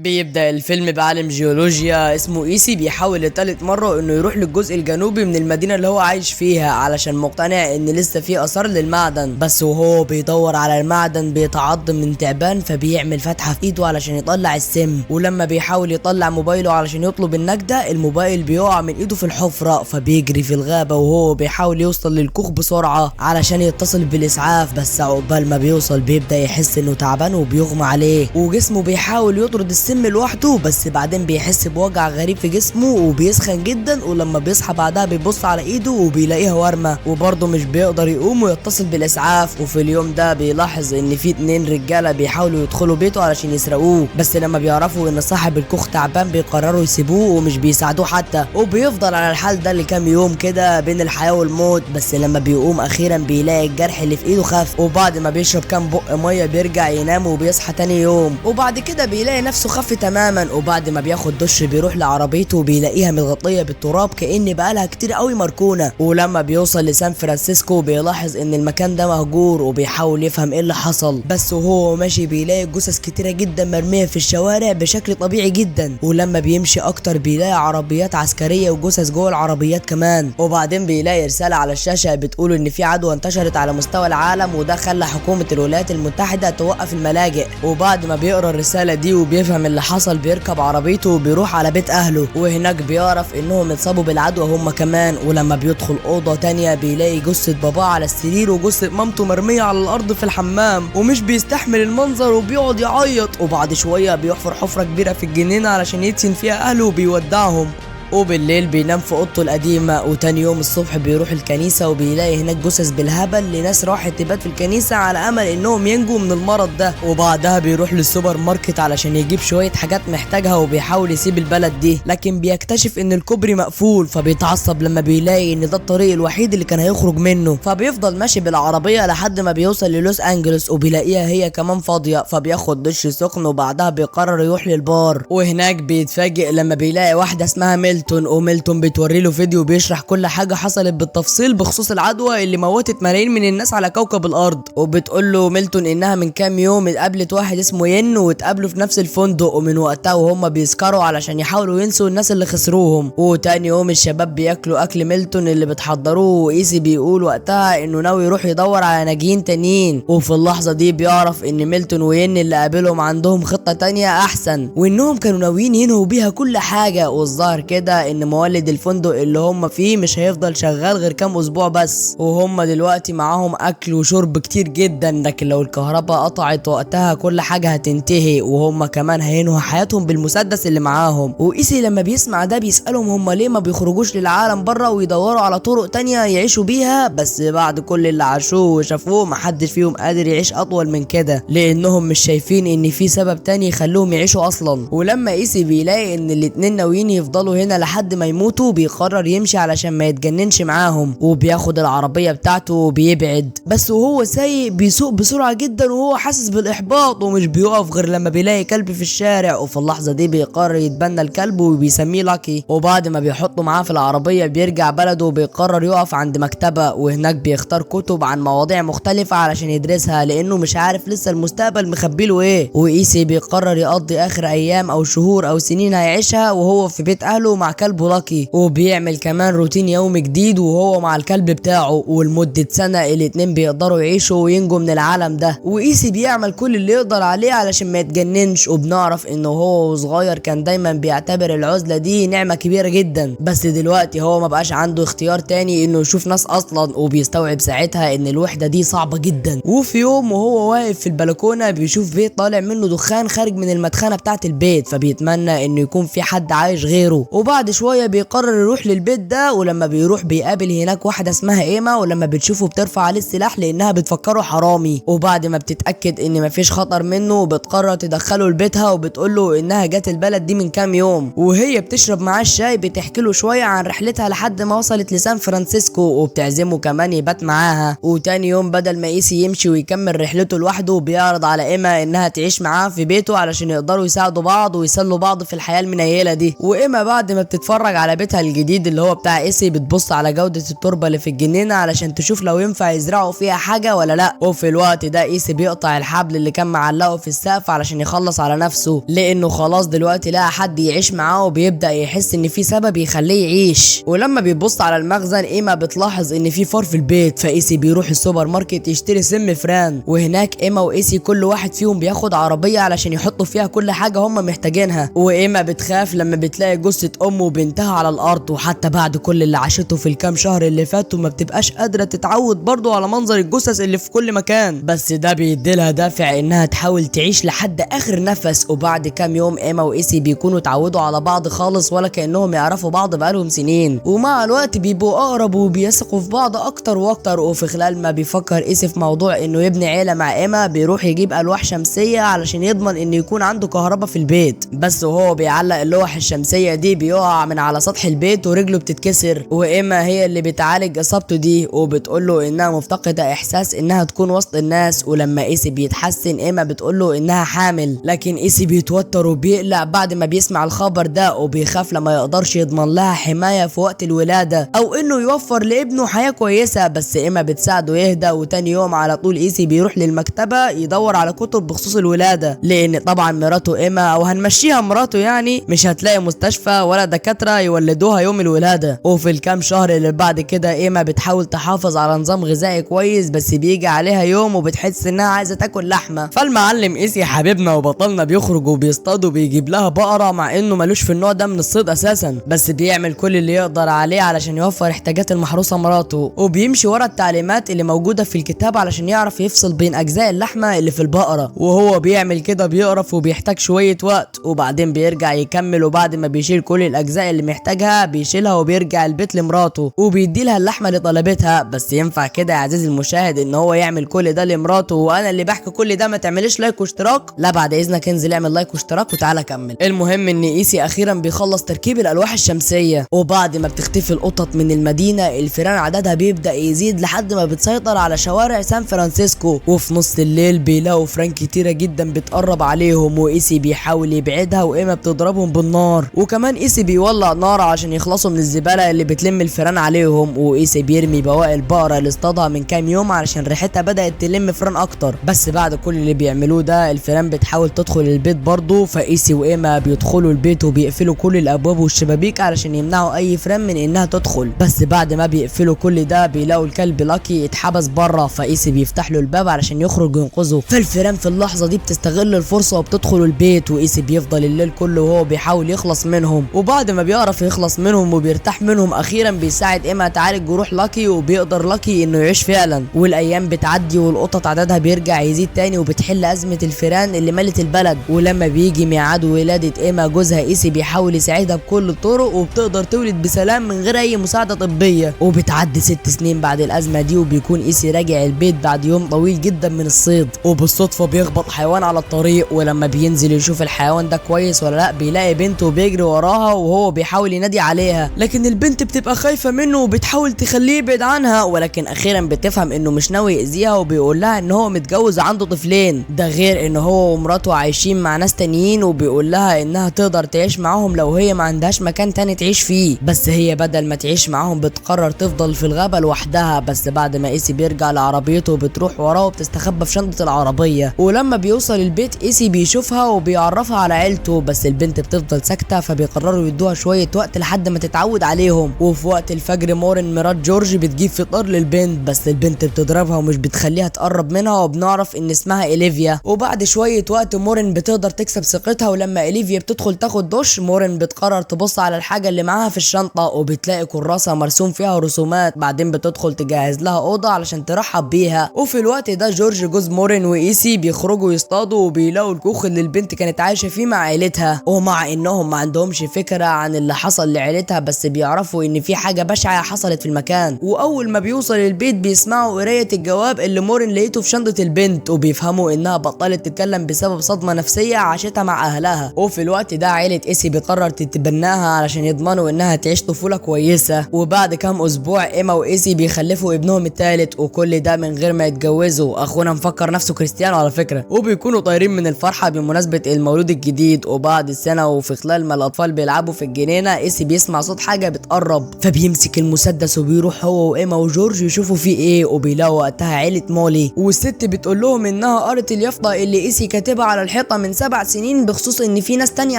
بيبدأ الفيلم بعالم جيولوجيا اسمه ايسي بيحاول لتالت مرة انه يروح للجزء الجنوبي من المدينة اللي هو عايش فيها علشان مقتنع ان لسه في اثار للمعدن. بس وهو بيدور على المعدن بيتعض من تعبان فبيعمل فتحة في ايده علشان يطلع السم، ولما بيحاول يطلع موبايله علشان يطلب النجدة الموبايل بيقع من ايده في الحفرة، فبيجري في الغابة وهو بيحاول يوصل للكوخ بسرعة علشان يتصل بالاسعاف. بس عقبال ما بيوصل بيبدأ يحس انه تعبان وبيغمى عليه وجسمه بيحاول يطرد السم لوحده، بس بعدين بيحس بوجع غريب في جسمه وبيسخن جدا، ولما بيصحى بعدها بيبص على ايده وبيلاقيها ورمة وبرضه مش بيقدر يقوم ويتصل بالاسعاف. وفي اليوم ده بيلاحظ ان في 2 رجالة بيحاولوا يدخلوا بيته علشان يسرقوه، بس لما بيعرفوا ان صاحب الكوخ تعبان بيقرروا يسيبوه ومش بيساعدوه حتى، وبيفضل على الحال ده لكام يوم كده بين الحياة والموت. بس لما بيقوم اخيرا بيلاقي الجرح اللي في ايده خف، وبعد ما بيشرب كام بق مية بيرجع ينام وبيصحى تاني يوم، وبعد كده بيلاقي نفسه خف تماما. وبعد ما بياخد دش بيروح لعربيته وبيلاقيها متغطيه بالتراب كأن بقالها كتير قوي مركونه. ولما بيوصل لسان فرانسيسكو بيلاحظ ان المكان ده مهجور وبيحاول يفهم ايه اللي حصل، بس وهو ماشي بيلاقي جثث كتيره جدا مرميه في الشوارع بشكل طبيعي جدا. ولما بيمشي اكتر بيلاقي عربيات عسكريه وجثث جوه العربيات كمان. وبعدين بيلاقي رساله على الشاشه بتقول ان في عدوى انتشرت على مستوى العالم وده خلى حكومه الولايات المتحده توقف الملاجئ. وبعد ما بيقرا الرساله دي وبيفهم اللي حصل بيركب عربيته وبيروح على بيت اهله، وهناك بيعرف انهم اتصابوا بالعدوى هم كمان. ولما بيدخل اوضه تانية بيلاقي جثه باباه على السرير وجثه مامته مرميه على الارض في الحمام، ومش بيستحمل المنظر وبيقعد يعيط. وبعد شويه بيحفر حفره كبيره في الجنينه علشان يدفن فيها اهله وبيودعهم. وبالليل بينام في اوضته القديمه، وتاني يوم الصبح بيروح الكنيسه وبيلاقي هناك جثث بالهبل لناس راحت تبات في الكنيسه على امل انهم ينجوا من المرض ده. وبعدها بيروح للسوبر ماركت علشان يجيب شويه حاجات محتاجها وبيحاول يسيب البلد دي، لكن بيكتشف ان الكوبري مقفول فبيتعصب لما بيلاقي ان ده الطريق الوحيد اللي كان هيخرج منه. فبيفضل ماشي بالعربيه لحد ما بيوصل للوس انجلوس وبيلاقيها هي كمان فاضيه، فبياخد دش سخن وبعدها بيقرر يروح للبار. وهناك بيتفاجئ لما بيلاقي واحده اسمها وميلتون بتوري له فيديو بيشرح كل حاجه حصلت بالتفصيل بخصوص العدوى اللي موتت ملايين من الناس على كوكب الارض. وبتقول له ميلتون انها من كام يوم اتقابلت واحد اسمه ين واتقابلوا في نفس الفندق، ومن وقتها وهم بيسكروا علشان يحاولوا ينسوا الناس اللي خسروهم. وتاني يوم الشباب بياكلوا اكل ميلتون اللي بتحضروه، وايسي بيقول وقتها انه ناوي يروح يدور على ناجين تانيين. وفي اللحظه دي بيعرف ان ميلتون وين اللي قابلهم عندهم خطه تانية احسن، وانهم كانوا ناويين ينهوا بيها كل حاجه. والظاهر كده ان مولد الفندق اللي هم فيه مش هيفضل شغال غير كام اسبوع بس، وهم دلوقتي معاهم اكل وشرب كتير جدا، لكن لو الكهرباء قطعت وقتها كل حاجه هتنتهي، وهم كمان هينهوا حياتهم بالمسدس اللي معاهم. وايسي لما بيسمع ده بيسالهم هم ليه ما بيخرجوش للعالم بره ويدوروا على طرق تانية يعيشوا بيها، بس بعد كل اللي عاشوه وشافوه محدش فيهم قادر يعيش اطول من كده، لانهم مش شايفين ان في سبب تاني يخلوهم يعيشوا اصلا. ولما ايسي بيلاقي ان الاتنين ناويين يفضلوا هنا لحد ما يموتوا بيقرر يمشي علشان ما يتجننش معاهم، وبياخد العربية بتاعته وبيبعد. بس وهو سايق بيسوق بسرعة جدا وهو حاسس بالاحباط ومش بيقف غير لما بيلاقي كلب في الشارع، وفي اللحظة دي بيقرر يتبنى الكلب وبيسميه لاكي. وبعد ما بيحطه معاه في العربية بيرجع بلده وبيقرر يقف عند مكتبة، وهناك بيختار كتب عن مواضيع مختلفة علشان يدرسها لانه مش عارف لسه المستقبل مخبيله ايه. وايسي بيقرر يقضي اخر ايام او شهور او سنين هيعيشها وهو في بيت اهله مع كلبه لاكي، وبيعمل كمان روتين يومي جديد وهو مع الكلب بتاعه، ولمدة سنة الاتنين بيقدروا يعيشوا وينجوا من العالم ده. وايسي بيعمل كل اللي يقدر عليه علشان ما يتجننش، وبنعرف انه هو صغير كان دايما بيعتبر العزلة دي نعمة كبيرة جدا، بس دلوقتي هو ما بقاش عنده اختيار تاني انه يشوف ناس اصلا، وبيستوعب ساعتها ان الوحدة دي صعبة جدا. وفي يوم وهو واقف في البلكونة بيشوف بيت طالع منه دخان خارج من المدخنة بتاعت البيت، فبيتمنى انه يكون في حد عايش غيره. وبعد شوية بيقرر يروح للبيت ده، ولما بيروح بيقابل هناك واحدة اسمها ايما، ولما بتشوفه بترفع عليه السلاح لانها بتفكره حرامي. وبعد ما بتتأكد ان مفيش خطر منه بتقرر تدخله لبيتها وبتقوله انها جت البلد دي من كام يوم، وهي بتشرب معاه الشاي بتحكي له شوية عن رحلتها لحد ما وصلت لسان فرانسيسكو، وبتعزمه كمان يبات معاها. وتاني يوم بدل ما ايسي يمشي ويكمل رحلته لوحده بيعرض على ايما انها تعيش معاه في بيته علشان يقدروا يساعدوا بعض ويسلوا بعض في الحياة المنيلة دي. وايما بعد ما ما بتتفرج على بيتها الجديد اللي هو بتاع ايسي بتبص على جودة التربة اللي في الجنينة علشان تشوف لو ينفع يزرعوا فيها حاجة ولا لا. وفي الوقت ده ايسي بيقطع الحبل اللي كان معلقه في السقف علشان يخلص على نفسه، لانه خلاص دلوقتي لقى حد يعيش معاه وبيبدأ يحس ان في سبب يخليه يعيش. ولما بيبص على المخزن ايما بتلاحظ ان في فار في البيت، فايسي بيروح السوبر ماركت يشتري سم فران، وهناك ايما وايسي كل واحد فيهم بياخد عربية علشان يحطوا فيها كل حاجة هم محتاجينها. وايما بتخاف لما بتلاقي جثة امه وبنتها على الارض، وحتى بعد كل اللي عاشته في الكام شهر اللي فاتوا ما بتبقاش قادرة تتعود برضو على منظر الجثث اللي في كل مكان، بس ده بيديلها دافع انها تحاول تعيش لحد اخر نفس. وبعد كام يوم ايما وايسي بيكونوا اتعودوا على بعض خالص ولا كأنهم يعرفوا بعض بقالهم سنين، ومع الوقت بيبقوا اقرب وبيثقوا في بعض اكتر واكتر. وفي خلال ما بيفكر ايسي في موضوع انه يبني عيلة مع ايما، بيروح يجيب الواح شمسية علشان يضمن انه يكون عنده كهرباء في البيت، بس وهو بيعلق اللوح الشمسية دي بيقع من على سطح البيت ورجله بتتكسر. وايما هي اللي بتعالج اصابته دي وبتقوله انها مفتقدة احساس انها تكون وسط الناس. ولما ايسي بيتحسن ايما بتقوله انها حامل، لكن ايسي بيتوتر وبيقلق بعد ما بيسمع الخبر ده، وبيخاف لما يقدرش يضمن لها حماية في وقت الولادة او انه يوفر لابنه حياة كويسة. بس ايما بتساعده يهدى، وتاني يوم على طول ايسي بيروح للمكتبة يدور على كتب بخصوص الولادة، لان طبعا مراته ايما او هنمشيها مراته يعني مش هتلاقي مستشفى ولا دكاترة يولدوها يوم الولادة. وفي الكام شهر اللي بعد كده ايما بتحاول تحافظ على نظام غذائي كويس، بس بيجي عليها يوم وبتحس انها عايزة تاكل لحمة. فالمعلم ايسي حبيبنا وبطلنا بيخرج وبيصطاد وبيجيب لها بقرة، مع انه ملوش في النوع ده من الصيد اساسا، بس بيعمل كل اللي يقدر عليه علشان يوفر احتياجات المحروسة مراته، وبيمشي ورا التعليمات اللي موجودة في الكتاب علشان يعرف يفصل بين اجزاء اللحمة اللي في البقرة. وهو بيعمل كده بيقرف وبيحتاج شوية وقت، وبعدين بيرجع يكمل. وبعد ما بيشيل كل الاجزاء اللي محتاجها بيشيلها وبيرجع البيت لمراته وبيدي لها اللحمة اللي طلبتها. بس ينفع كده يا عزيزي المشاهد ان هو يعمل كل ده لمراته وانا اللي بحكي كل ده؟ ما تعمليش لايك واشتراك؟ لا بعد اذنك انزل اعمل لايك واشتراك وتعالى كمل. المهم ان ايسي اخيرا بيخلص تركيب الالواح الشمسية، وبعد ما بتختفي القطط من المدينة الفيران عددها بيبدأ يزيد لحد ما بتسيطر على شوارع سان فرانسيسكو. وفي نص الليل بيلاقوا فران كتيرة جدا بتقرب عليهم، وايسي بيحاول يبعدها وايما بتضربهم بالنار، وكمان ايسي بيولع نار عشان يخلصوا من الزبالة اللي بتلم الفيران عليهم. وايسي بيرمي بواقي البقرة اللي اصطادها من كام يوم علشان ريحتها بدأت تلم فران اكتر. بس بعد كل اللي بيعملوه ده الفيران بتحاول تدخل البيت برضه، فايسي وايما بيدخلوا البيت وبيقفلوا كل الابواب والشبابيك علشان يمنعوا اي فران من انها تدخل. بس بعد ما بيقفلوا كل ده بيلاقوا الكلب لاكي اتحبس بره، فايسي بيفتح له الباب علشان يخرج ينقذه. فالفيران في اللحظة دي بتستغل الفرصة وبتدخل البيت، وايسي بيفضل الليل كله وهو بيحاول يخلص منهم. وبعد ما بيعرف يخلص منهم وبيرتاح منهم اخيرا بيساعد ايما تعالج جروح لاكي، وبيقدر لاكي انه يعيش فعلا. والايام بتعدي والقطط عددها بيرجع يزيد تاني، وبتحل ازمة الفيران اللي ملت البلد. ولما بيجي ميعاد ولادة ايما جوزها ايسي بيحاول يساعدها بكل الطرق، وبتقدر تولد بسلام من غير اي مساعدة طبية. وبتعدي 6 سنين بعد الازمة دي، وبيكون ايسي راجع البيت بعد يوم طويل جدا من الصيد، وبالصدفة بيخبط حيوان على الطريق. ولما بينزل يشوف الحيوان ده كويس ولا لا بيلاقي بنته بيجري وراها وهو بيحاول ينادي عليها، لكن البنت بتبقى خايفة منه وبتحاول تخليه يبعد عنها. ولكن اخيرا بتفهم انه مش ناوي يأذيها، وبيقول لها ان هو متجوز عنده طفلين، ده غير ان هو ومراته عايشين مع ناس تانيين. وبيقول لها انها تقدر تعيش معاهم لو هي ما عندهاش مكان تاني تعيش فيه، بس هي بدل ما تعيش معاهم بتقرر تفضل في الغابة لوحدها. بس بعد ما ايسي بيرجع لعربيته بتروح وراه وبتستخبى في شنطة العربية. ولما بيوصل البيت ايسي بيشوفها وبيعرفها على عيلته، بس البنت بتفضل ساكتة، فبيقرروا يدوها شوية وقت لحد ما تتعود عليهم. وفي وقت الفجر مورين مرات جورج بتجيب فطار للبنت، بس البنت بتضربها ومش بتخليها تقرب منها، وبنعرف ان اسمها إليفيا. وبعد شوية وقت مورين بتقدر تكسب ثقتها، ولما إليفيا بتدخل تاخد دش مورين بتقرر تبص على الحاجة اللي معاها في الشنطة، وبتلاقي كراسة مرسوم فيها رسومات. بعدين بتدخل تجهز لها أوضة علشان ترحب بيها. وفي الوقت ده جورج جوز مورين وإيسي بيخرجوا يصطادوا، وبيلاقوا الكوخ اللي البنت كانت عايشة فيه مع عيلتها. ومع انهم ما عندهمش فكرة عن اللي حصل لعيلتها، بس بيعرفوا ان في حاجة بشعة حصلت في المكان. واول ما بيوصل البيت بيسمعوا قراية الجواب اللي مورين لقيته في شنطة البنت، وبيفهموا انها بطلت تتكلم بسبب صدمة نفسية عاشتها مع اهلها. وفي الوقت ده عيلة ايسي بيقرر تتبناها علشان يضمنوا انها تعيش طفولة كويسة. وبعد كام اسبوع ايما وايسي بيخلفوا ابنهم الثالث، وكل ده من غير ما يتجوزوا. اخونا مفكر نفسه كريستيانو على فكرة، وبيكونوا طايرين من الفرحة بمناسبة المولود الجديد. وبعد السنة وفي خلال ما الاطفال بيلعبوا بيلعبوا في الجنينه ايسي بيسمع صوت حاجه بتقرب، فبيمسك المسدس وبيروح هو وايما وجورج يشوفوا فيه ايه، وبيلاقوا وقتها عيله مولي، والست بتقول لهم انها قرت اليافطه اللي ايسي كاتبها على الحيطه من 7 سنين بخصوص ان في ناس تانية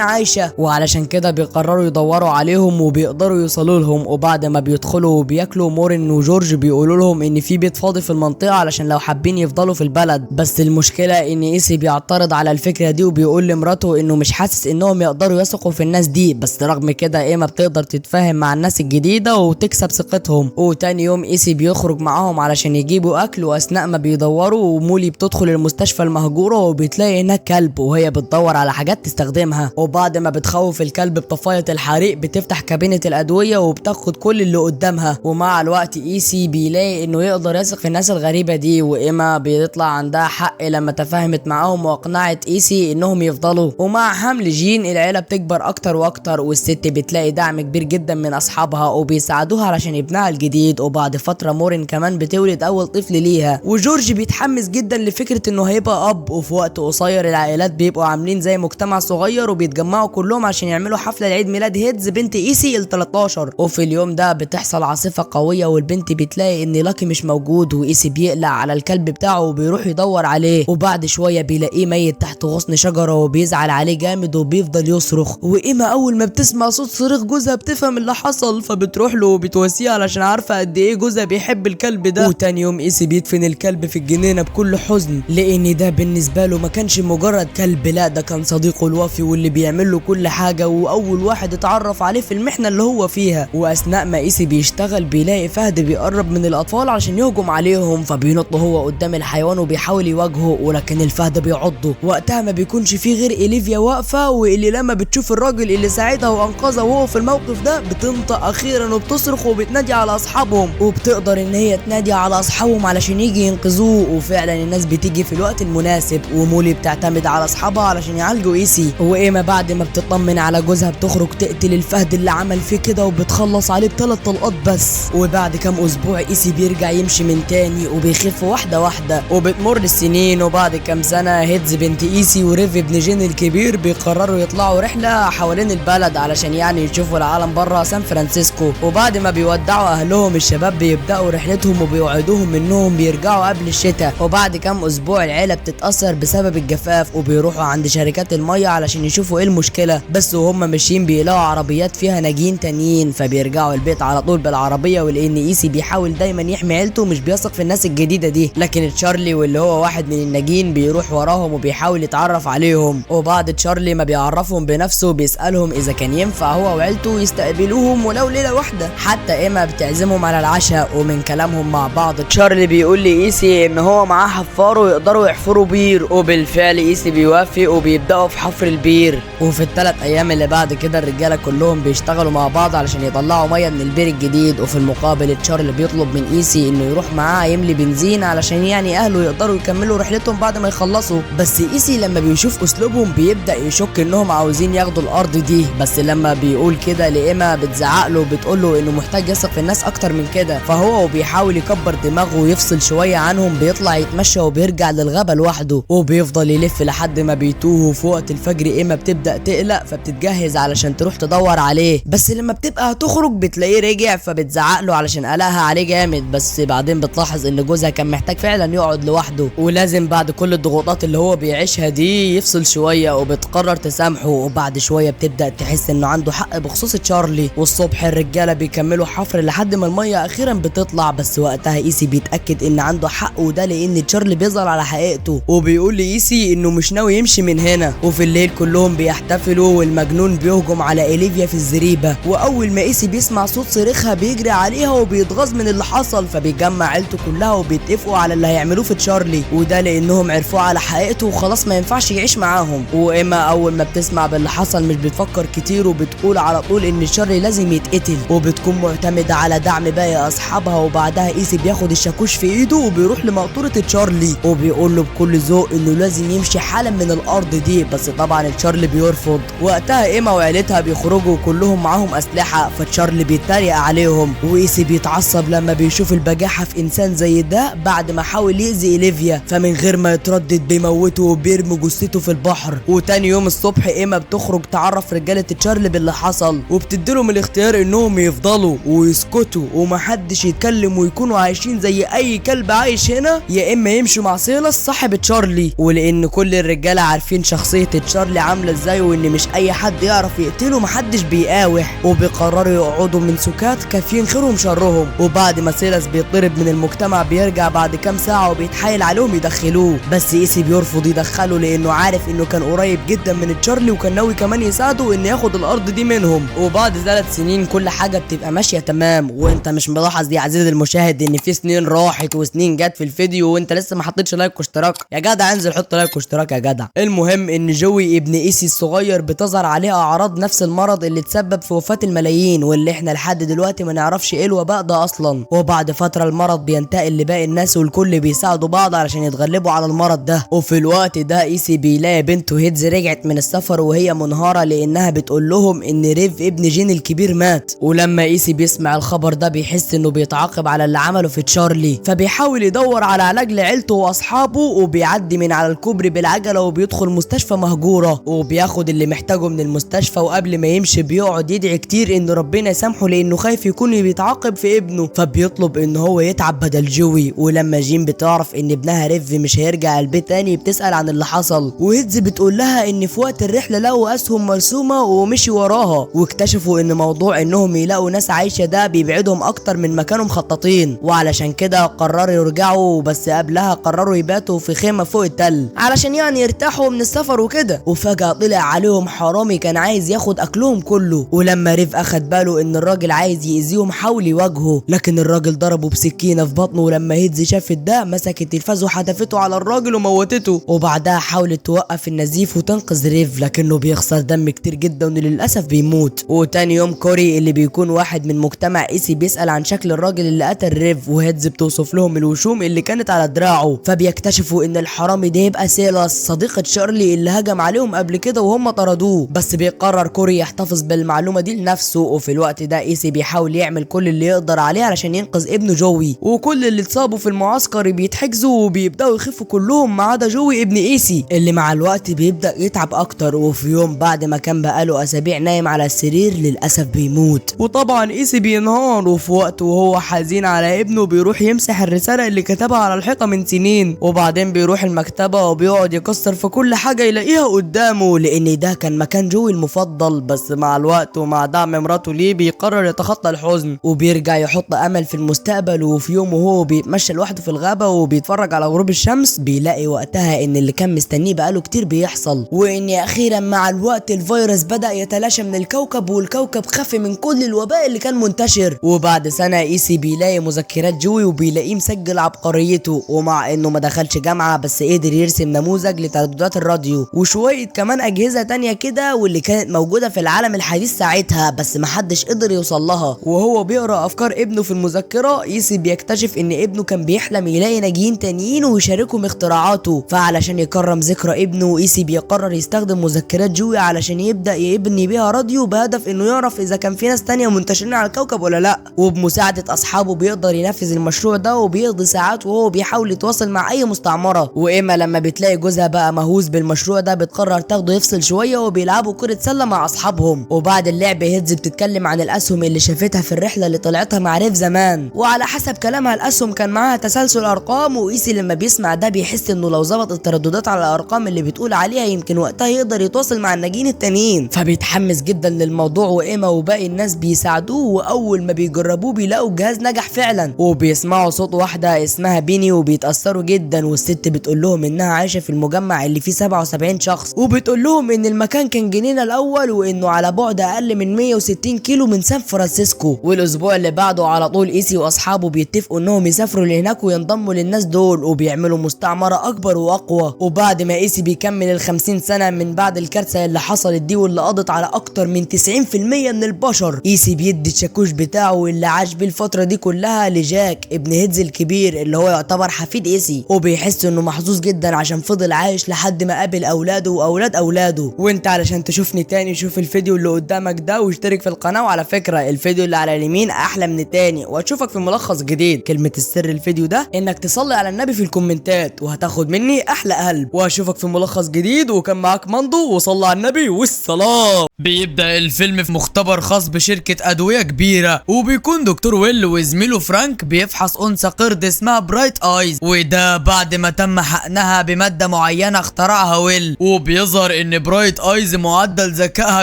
عايشه، وعلشان كده بيقرروا يدوروا عليهم وبيقدروا يوصلوا لهم. وبعد ما بيدخلوا وبياكلوا، مورين وجورج بيقولوا لهم ان في بيت فاضي في المنطقه علشان لو حابين يفضلوا في البلد، بس المشكله ان ايسي بيعترض على الفكره دي وبيقول لمراته انه مش حاسس انهم يقدروا يثقوا في الناس دي، بس رغم كده ايما بتقدر تتفاهم مع الناس الجديده وتكسب ثقتهم. وتاني يوم ايسي بيخرج معاهم علشان يجيبوا اكل، واثناء ما بيدوروا ومولي بتدخل المستشفى المهجوره وبتلاقي هناك كلب وهي بتدور على حاجات تستخدمها، وبعد ما بتخوف الكلب بطفايه الحريق بتفتح كابينه الادويه وبتاخد كل اللي قدامها. ومع الوقت ايسي بيلاقي انه يقدر يثق في الناس الغريبه دي، وايما بيطلع عندها حق لما تفاهمت معاهم واقنعت ايسي انهم يفضلوا. ومع حمل جين العيله بتكبر اكتر واكتر، والست بتلاقي دعم كبير جدا من اصحابها وبيساعدوها علشان ابنها الجديد. وبعد فتره مورين كمان بتولد اول طفل ليها، وجورج بيتحمس جدا لفكره انه هيبقى اب. وفي وقت قصير العائلات بيبقوا عاملين زي مجتمع صغير وبيتجمعوا كلهم عشان يعملوا حفله لعيد ميلاد هيدز بنت ايسي ال 13. وفي اليوم ده بتحصل عاصفه قويه والبنت بتلاقي ان لاكي مش موجود، وايسي بيقلق على الكلب بتاعه وبيروح يدور عليه، وبعد شويه بيلاقيه ميت تحت غصن شجره وبيزعل عليه جامد وبيفضل يصرخ. وايما اول ما بتسمع صوت صريخ جوزها بتفهم اللي حصل، فبتروح له وبتواسيه علشان عارفه قد ايه جوزها بيحب الكلب ده. وتاني يوم ايسي بيدفن الكلب في الجنينه بكل حزن، لان ده بالنسبه له ما كانش مجرد كلب، لا ده كان صديقه الوفي واللي بيعمل له كل حاجه، واول واحد اتعرف عليه في المحنه اللي هو فيها. واثناء ما ايسي بيشتغل بيلاقي فهد بيقرب من الاطفال عشان يهجم عليهم، فبينط هو قدام الحيوان وبيحاول يواجهه، ولكن الفهد بيعضه. وقتها ما بيكونش فيه غير إليفيا واقفه، واللي لما بتشوف الراجل اللي ساعدها وانقذها وهو في الموقف ده بتنطق اخيرا وبتصرخ وبتنادي على اصحابهم، وبتقدر ان هي تنادي على اصحابهم علشان يجي ينقذوه. وفعلا الناس بتيجي في الوقت المناسب، ومولي بتعتمد على اصحابها علشان يعالجوا ايسي. وايما بعد ما بتطمن على جوزها بتخرج تقتل الفهد اللي عمل فيه كده وبتخلص عليه ب3 طلقات بس. وبعد كام اسبوع ايسي بيرجع يمشي من تاني وبيخف واحده واحده، وبتمر السنين. وبعد كام سنه هيدز بنت ايسي وريف ابن جين الكبير بيقرروا يطلعوا رحله حوالين البلد علشان يعني يشوفوا العالم بره سان فرانسيسكو. وبعد ما بيودعوا اهلهم الشباب بيبداوا رحلتهم وبيوعدوهم انهم بيرجعوا قبل الشتاء. وبعد كام اسبوع العيله بتتاثر بسبب الجفاف وبيروحوا عند شركات الميه علشان يشوفوا ايه المشكله، بس وهم ماشيين بيلاقوا عربيات فيها ناجين تانيين، فبيرجعوا البيت على طول بالعربيه. ولان ايسي بيحاول دايما يحمي عيلته مش بيثق في الناس الجديده دي، لكن تشارلي واللي هو واحد من الناجين بيروح وراهم وبيحاول يتعرف عليهم. وبعد تشارلي ما بيعرفهم بنفسه بيسالهم اذا كان ينفع هو وعيلته يستقبلوهم ولو ليله واحده، حتى ايما بتعزمهم على العشاء. ومن كلامهم مع بعض تشارلي بيقول لايسي ان هو معاه حفار ويقدروا يحفروا بير، وبالفعل ايسي بيوافق وبيبداوا في حفر البير. وفي ال3 ايام اللي بعد كده الرجاله كلهم بيشتغلوا مع بعض علشان يطلعوا ميه من البير الجديد. وفي المقابل تشارلي بيطلب من ايسي انه يروح معاه يملي بنزين علشان يعني اهله يقدروا يكملوا رحلتهم بعد ما يخلصوا، بس ايسي لما بيشوف اسلوبهم بيبدا يشك انهم عاوزين ياخدوا الارض دي. بس لما بيقول كده لايما بتزعق له وبتقول له انه محتاج يثق في الناس اكتر من كده، فهو وبيحاول يكبر دماغه ويفصل شويه عنهم بيطلع يتمشى وبيرجع للغابه لوحده وبيفضل يلف لحد ما بيتوه. في وقت الفجر ايما بتبدا تقلق فبتتجهز علشان تروح تدور عليه، بس لما بتبقى هتخرج بتلاقيه رجع فبتزعق له علشان قلقها عليه جامد. بس بعدين بتلاحظ ان جوزها كان محتاج فعلا يقعد لوحده، ولازم بعد كل الضغوطات اللي هو بيعيشها دي يفصل شويه، وبتقرر تسامحه. وبعد شويه بتبدا تحس انه عنده حق بخصوص تشارلي. والصبح الرجاله بيكملوا حفر لحد ما الميه اخيرا بتطلع، بس وقتها ايسي بيتاكد ان عنده حق، وده لان تشارلي بيظهر على حقيقته وبيقول لايسي انه مش ناوي يمشي من هنا. وفي الليل كلهم بيحتفلوا والمجنون بيهجم على إليفيا في الزريبه، واول ما ايسي بيسمع صوت صريخها بيجري عليها وبيتغاظ من اللي حصل، فبيجمع عيلته كلها وبيتفقوا على اللي هيعملوه في تشارلي، وده لانهم عرفوه على حقيقته وخلاص ما ينفعش يعيش معاهم. وايما اول ما بتسمع باللي حصل مش بتفكر كتير وبتقول على طول ان تشارلي لازم يتقتل، وبتكون معتمده على دعم باقي اصحابها. وبعدها ايسي بياخد الشاكوش في ايده وبيروح لمقطوره تشارلي وبيقول له بكل ذوق انه لازم يمشي حالا من الارض دي، بس طبعا تشارلي بيرفض. وقتها ايما وعيلتها بيخرجوا كلهم معاهم اسلحه، فتشارلي بيتريق عليهم، وايسي بيتعصب لما بيشوف البجاحه في انسان زي ده بعد ما حاول يأذي إليفيا، فمن غير ما يتردد بيموته وبيرمي جثته في البحر. وتاني يوم الصبح ايما بتخرج تعرف رجاله تشارلي باللي حصل، وبتديلهم الاختيار انهم يفضلوا ويسكتوا ومحدش يتكلم ويكونوا عايشين زي اي كلب عايش هنا، يا اما يمشوا مع سيلاس صاحب تشارلي. ولان كل الرجاله عارفين شخصيه تشارلي عامله ازاي وان مش اي حد يعرف يقتله محدش بيقاوح، وبيقرروا يقعدوا من سكات كافيين خيرهم شرهم. وبعد ما سيلاس بيطرد من المجتمع بيرجع بعد كام ساعه وبيتحايل عليهم يدخلوه، بس ايسي بيرفض يدخله لانه عارف انه كان قريب جدا من تشارلي وكان ناوي كمان يساعده ان ياخد الارض دي منهم. وبعد 3 سنين كل حاجه بتبقى ماشيه تمام، وانت مش ملاحظ يا عزيزي المشاهد ان في سنين راحت وسنين جت في الفيديو وانت لسه ما حطيتش لايك واشتراك؟ يا جدع انزل حط لايك واشتراك يا جدع. المهم ان جوي ابن ايسي الصغير بتظهر عليه اعراض نفس المرض اللي تسبب في وفاه الملايين، واللي احنا لحد دلوقتي ما نعرفش ايه الوباء ده اصلا. وبعد فتره المرض بينتقل لباقي الناس والكل بيساعدوا بعض علشان يتغلبوا على المرض ده. وفي الوقت ده ايسي بيلاقي بنته هيدز رجعت من السفر وهي منهاره لانها بتقول لهم ان ريف ابن جين الكبير مات. ولما ايسي بيسمع الخبر ده بيحس انه بيتعاقب على اللي عمله في تشارلي، فبيحاول يدور على علاج لعيلته واصحابه، وبيعدي من على الكوبري بالعجله وبيدخل مستشفى مهجوره وبياخد اللي محتاجه من المستشفى. وقبل ما يمشي بيقعد يدعي كتير ان ربنا يسامحه لانه خايف يكون بيتعاقب في ابنه، فبيطلب ان هو يتعب بدل جوي. ولما جين بتعرف ان ابنها ريف مش هيرجع البيت تاني بتسأل عن اللي حصل، وهيدز بتقول لها ان في وقت الرحله لقوا اسهم مرسومه ومشي وراها، واكتشفوا ان موضوع انهم يلاقوا ناس عايشه ده بيبعدهم اكتر من ما كانوا مخططين، وعلشان كده قرروا يرجعوا، بس قبلها قرروا يباتوا في خيمه فوق التل علشان يعني يرتاحوا من السفر وكده. وفجاه طلع عليهم حرامي كان عايز ياخد اكلهم كله، ولما ريف اخد باله ان الراجل عايز يأذيهم حاول يواجهه، لكن الراجل ضربه بسكينه في بطنه. ولما هيدز شافت ده مسكت التلفاز وحدفته على الراجل وموتته، وبعدها حاولت توقف النزيف وتنقذ ريف لكنه بيخسر دم كتير جدا وللاسف بيموت. وتاني يوم كوري اللي بيكون واحد من مجتمع ايسي بيسأل عن شكل الراجل اللي قتل ريف، وهيدز بتوصف لهم الوشوم اللي كانت على دراعه، فبيكتشفوا ان الحرامي ده يبقى سيلاس صديقة شارلي اللي هجم عليهم قبل كده وهم طردوه. بس بيقرر كوري يحتفظ بالمعلومة دي لنفسه. وفي الوقت ده ايسي بيحاول يعمل كل اللي يقدر عليه علشان ينقذ ابنه جوي، وكل اللي اتصابوا في المعسكر بيتحجزوا وبيبداوا يخفوا كلهم ما عدا جوي ابن ايسي اللي مع الوقت بيبدأ يتعب اكتر. وفي يوم بعد ما كان بقاله اسابيع نايم على السرير للاسف بيموت، وطبعا ايسي بينهار. وفي وقت وهو حزين على ابنه بيروح يمسح الرسالة اللي كتبها على الحيطة من سنين، وبعدين بيروح المكتبة وبيقعد يكسر في كل حاجة يلاقيها قدامه لان ده كان مكان جوي المفضل. بس مع الوقت ومع دعم مراته ليه بيقرر يتخطى الحزن وبيرجع يحط امل في المستقبل. وفي يوم وهو بيتمشى لوحده في الغابة وبيتفرج على غروب الشمس بيلاقي وقتها ان اللي كان مستنيه بقاله كتير بيحصل، وان اخيرا مع الوقت الفيروس بدأ يتلاشى من الكوكب والكوكب خف من كل الوباء اللي كان منتشر. وبعد سنة ايسي بيلاقي مذكرات جوي وبيلاقيه مسجل عبقريته، ومع انه ما دخلش جامعة بس قدر يرسم نموذج لترددات الراديو وشوية كمان اجهزة تانية كده واللي كانت موجودة في العالم الحديث ساعتها بس محدش قدر يوصل لها. وهو بيقرأ افكار ابنه في المذكرة ايسي بيكتشف ان ابنه كان بيحلم يلاقي ناجيين تانيين ويشاركهم اختراعاته، فعلشان يكرم ذكرى ابنه ايسي بيقرر يستخدم مذكرات جوي علشان يبدأ يبني بيها راديو بهدف انه يعرف اذا كان في ناس تانية منتشرين على الكوكب ولا لا. وبمساعدة اصحابه بيقدر ينفذ المشروع ده وبيقضي ساعات وهو بيحاول يتواصل مع اي مستعمرة. واما لما بتلاقي جوزها بقى مهووس بالمشروع ده بتقرر تاخده يفصل شوية وبيلعبوا كرة سلة مع اصحابهم. وبعد اللعب هيدز بتتكلم عن الاسهم اللي شافتها في الرحلة اللي طلعتها مع ريف زمان، وعلى حسب كلامها الاسهم كان معاها تسلسل ارقام. وايسي لما بيسمع ده بيحس انه لو ظبط الترددات على الارقام اللي بتقول عليها يمكن وقتها يقدر يتواصل مع الناجين التانيين، فبيتحمس جدا للموضوع. وايما وباقي الناس بيساعدوه، واول ما بيجربوه بيلاقوا الجهاز نجح فعلا، وبيسمعوا صوت واحدة اسمها بيني وبيتأثروا جدا. والست بتقول لهم انها عايشة في المجمع اللي فيه 77 شخص، وبتقول لهم ان المكان كان جنينة الاول وانه على بعد اقل من 160 كيلو من سان فرانسيسكو. والاسبوع اللي بعده على طول ايسي واصحابه بيتفقوا انهم يسافروا لهناك وينضموا للناس دول وبيعملوا مستعمرة اكبر واقوى. وبعد ما ايسي بيكمل ال50 سنة من بعد الكارثة اللي حصلت دي واللي قضت على اكتر من 90% من البشر، ايسي بيدي الشاكوش بتاعه اللي عاش بيه الفترة دي كلها لجاك ابن هيدز الكبير اللي هو يعتبر حفيد ايسي، وبيحس انه محظوظ جدا عشان فضل عايش لحد ما قابل اولاده واولاد اولاده. وانت علشان تشوفني تاني شوف الفيديو اللي قدامك ده واشترك في القناة. وعلى فكرة الفيديو اللي على اليمين احلى من التاني، واشوفك في ملخص جديد. كلمة السر الفيديو ده انك تصلي على النبي في الكومنتات وهتاخد مني احلى قلب، واشوفك في ملخص جديد. وكان معاك مندو وصلى على النبي والسلام. بيبدأ الفيلم في مختبر خاص بشركة أدوية كبيرة، وبيكون دكتور ويل وزميله فرانك بيفحص أنثى قرد اسمها برايت ايز، وده بعد ما تم حقنها بمادة معينة اخترعها ويل. وبيظهر ان برايت ايز معدل ذكائها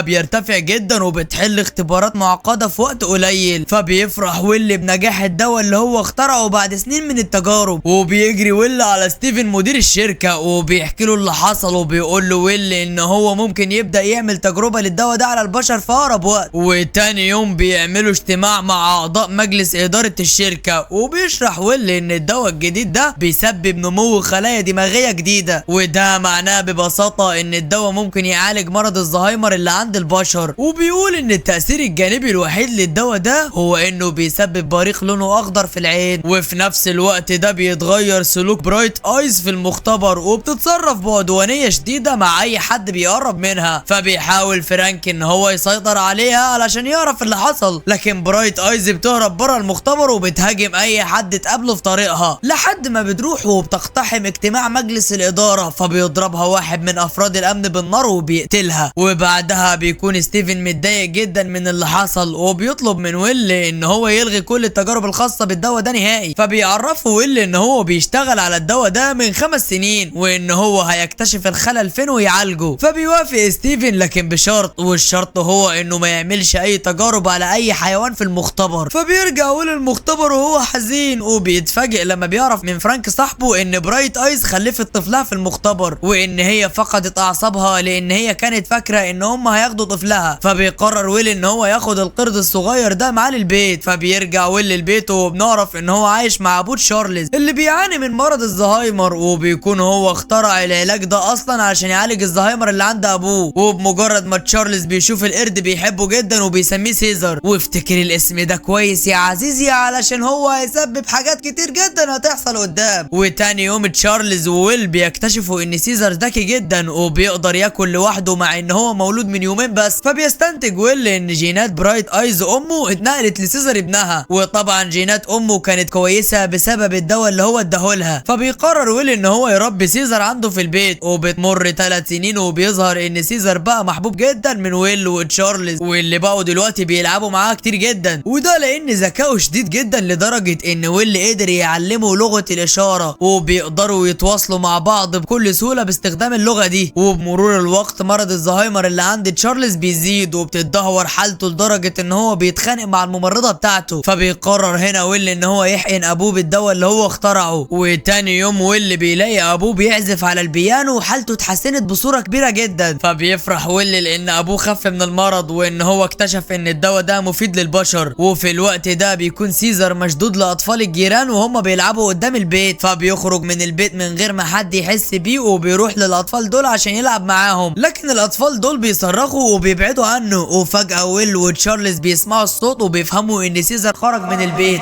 بيرتفع جدا وبتحل اختبارات معقدة في وقت قليل، فبيفرح ويل بنجاح الدواء اللي هو اخترعه بعد سنين من التجارب. وبيجري ويل على ستيفن مدير الشركة وبيحكي له اللي حصل، وبيقول له ويل ان هو ممكن يبدأ يعمل تجربة للدواء ده على البشر في اقرب وقت. وتاني يوم بيعملوا اجتماع مع اعضاء مجلس ادارة الشركة، وبيشرح ويل ان الدواء الجديد ده بيسبب نمو خلايا دماغية جديدة، وده معناه ببساطة ان الدواء ممكن يعالج مرض الزهايمر اللي عند البشر. وبيقول ان التأثير الجانبي الوحيد للدواء ده هو انه بيسبب بريق لونه اخضر في العين، وفي نفس الوقت ده بيتغير سلوك برايت ايز في المختبر، وبتتصرف بعدوانية شديدة مع اي حد بيقرب منها. فبيحاول فرانك ان هو يسيطر عليها علشان يعرف اللي حصل، لكن برايت ايز بتهرب بره المختبر وبتهاجم اي حد تقابله في طريقها، لحد ما بتروح وبتقتحم اجتماع مجلس الادارة، فبيضربها واحد من افراد الامن بالنار وبيقتلها. وبعدها بيكون ستيفن متضايق جدا من اللي حصل، وبيطلب من ويل ان هو يلغي كل التجارب الخاصة بالدواء ده نهائي. فبيعرفه ويل ان هو بيشتغل على الدواء ده من 5 سنين، وان هو هيكتشف الخلل فين ويعالجه. فبيوافق ستيفن لكن بشرط، والشرط هو انه ما يعملش اي تجارب على اي حيوان في المختبر. فبيرجع ويل المختبر وهو حزين، وبيتفاجئ لما بيعرف من فرانك صاحبه ان برايت ايز خلفت طفلها في المختبر، وان هي فقدت اعصابها لان هي كانت فاكره ان هم هياخدوا طفلها. فبيقرر ويل ان هو ياخد القرد الصغير ده معاه للبيت. فبيرجع ويل للبيت وبنعرف ان هو عايش مع ابوه تشارلز اللي بيعاني من مرض الزهايمر، وبيكون هو اخترع العلاج ده اصلا عشان يعالج الزهايمر اللي عند ابوه. وبمجرد ما تشارلز بيشوف القرد بيحبه جدا وبيسميه سيزر. وافتكر الاسم ده كويس يا عزيزي علشان هو هيسبب حاجات كتير جدا هتحصل قدام. وتاني يوم تشارلز وويل بيكتشفوا ان سيزر ذكي جدا وبيقدر ياكل لوحده مع ان هو مولود من يومين بس. فبيستنتج ويل ان جينات برايت ايز امه اتنقلت لسيزر ابنها، وطبعا جينات امه كانت كويسه بسبب الدواء اللي هو اداهولها. فبيقرر ويل ان هو يربي سيزر عنده في البيت. وبتمر 3 سنين وبيظهر ان سيزر بقى محبوب جدا من ويل وتشارلز، واللي بقوا دلوقتي بيلعبوا معاه كتير جدا، وده لان ذكائه شديد جدا لدرجه ان ويل قدر يعلمه لغه الاشاره، وبيقدروا يتواصلوا مع بعض بكل سهوله باستخدام اللغه دي. وبمرور الوقت مرض الزهايمر اللي عند تشارلز بيزيد وبتتدهور حالته لدرجه ان هو بيتخانق مع الممرضه بتاعته. فبيقرر هنا ويل ان هو يحقن ابوه بالدواء اللي هو اخترعه. وتاني يوم ويل بيلاقي ابوه بيعزف على البيانو وحالته اتحسنت بصوره كبيره جدا. فبيفرح ويل لان ابوه خف من المرض وان هو اكتشف ان الدواء ده مفيد للبشر. وفي الوقت ده بيكون سيزر مشدود لاطفال الجيران وهم بيلعبوا قدام البيت، فبيخرج من البيت من غير ما حد يحس بيه وبيروح للاطفال دول عشان يلعب معاهم، لكن الاطفال دول بيصرخوا وبيبعدوا عنه. وفجأة ويل وتشارلز بيسمعوا الصوت وبيفهموا ان سيزر خرج من البيت،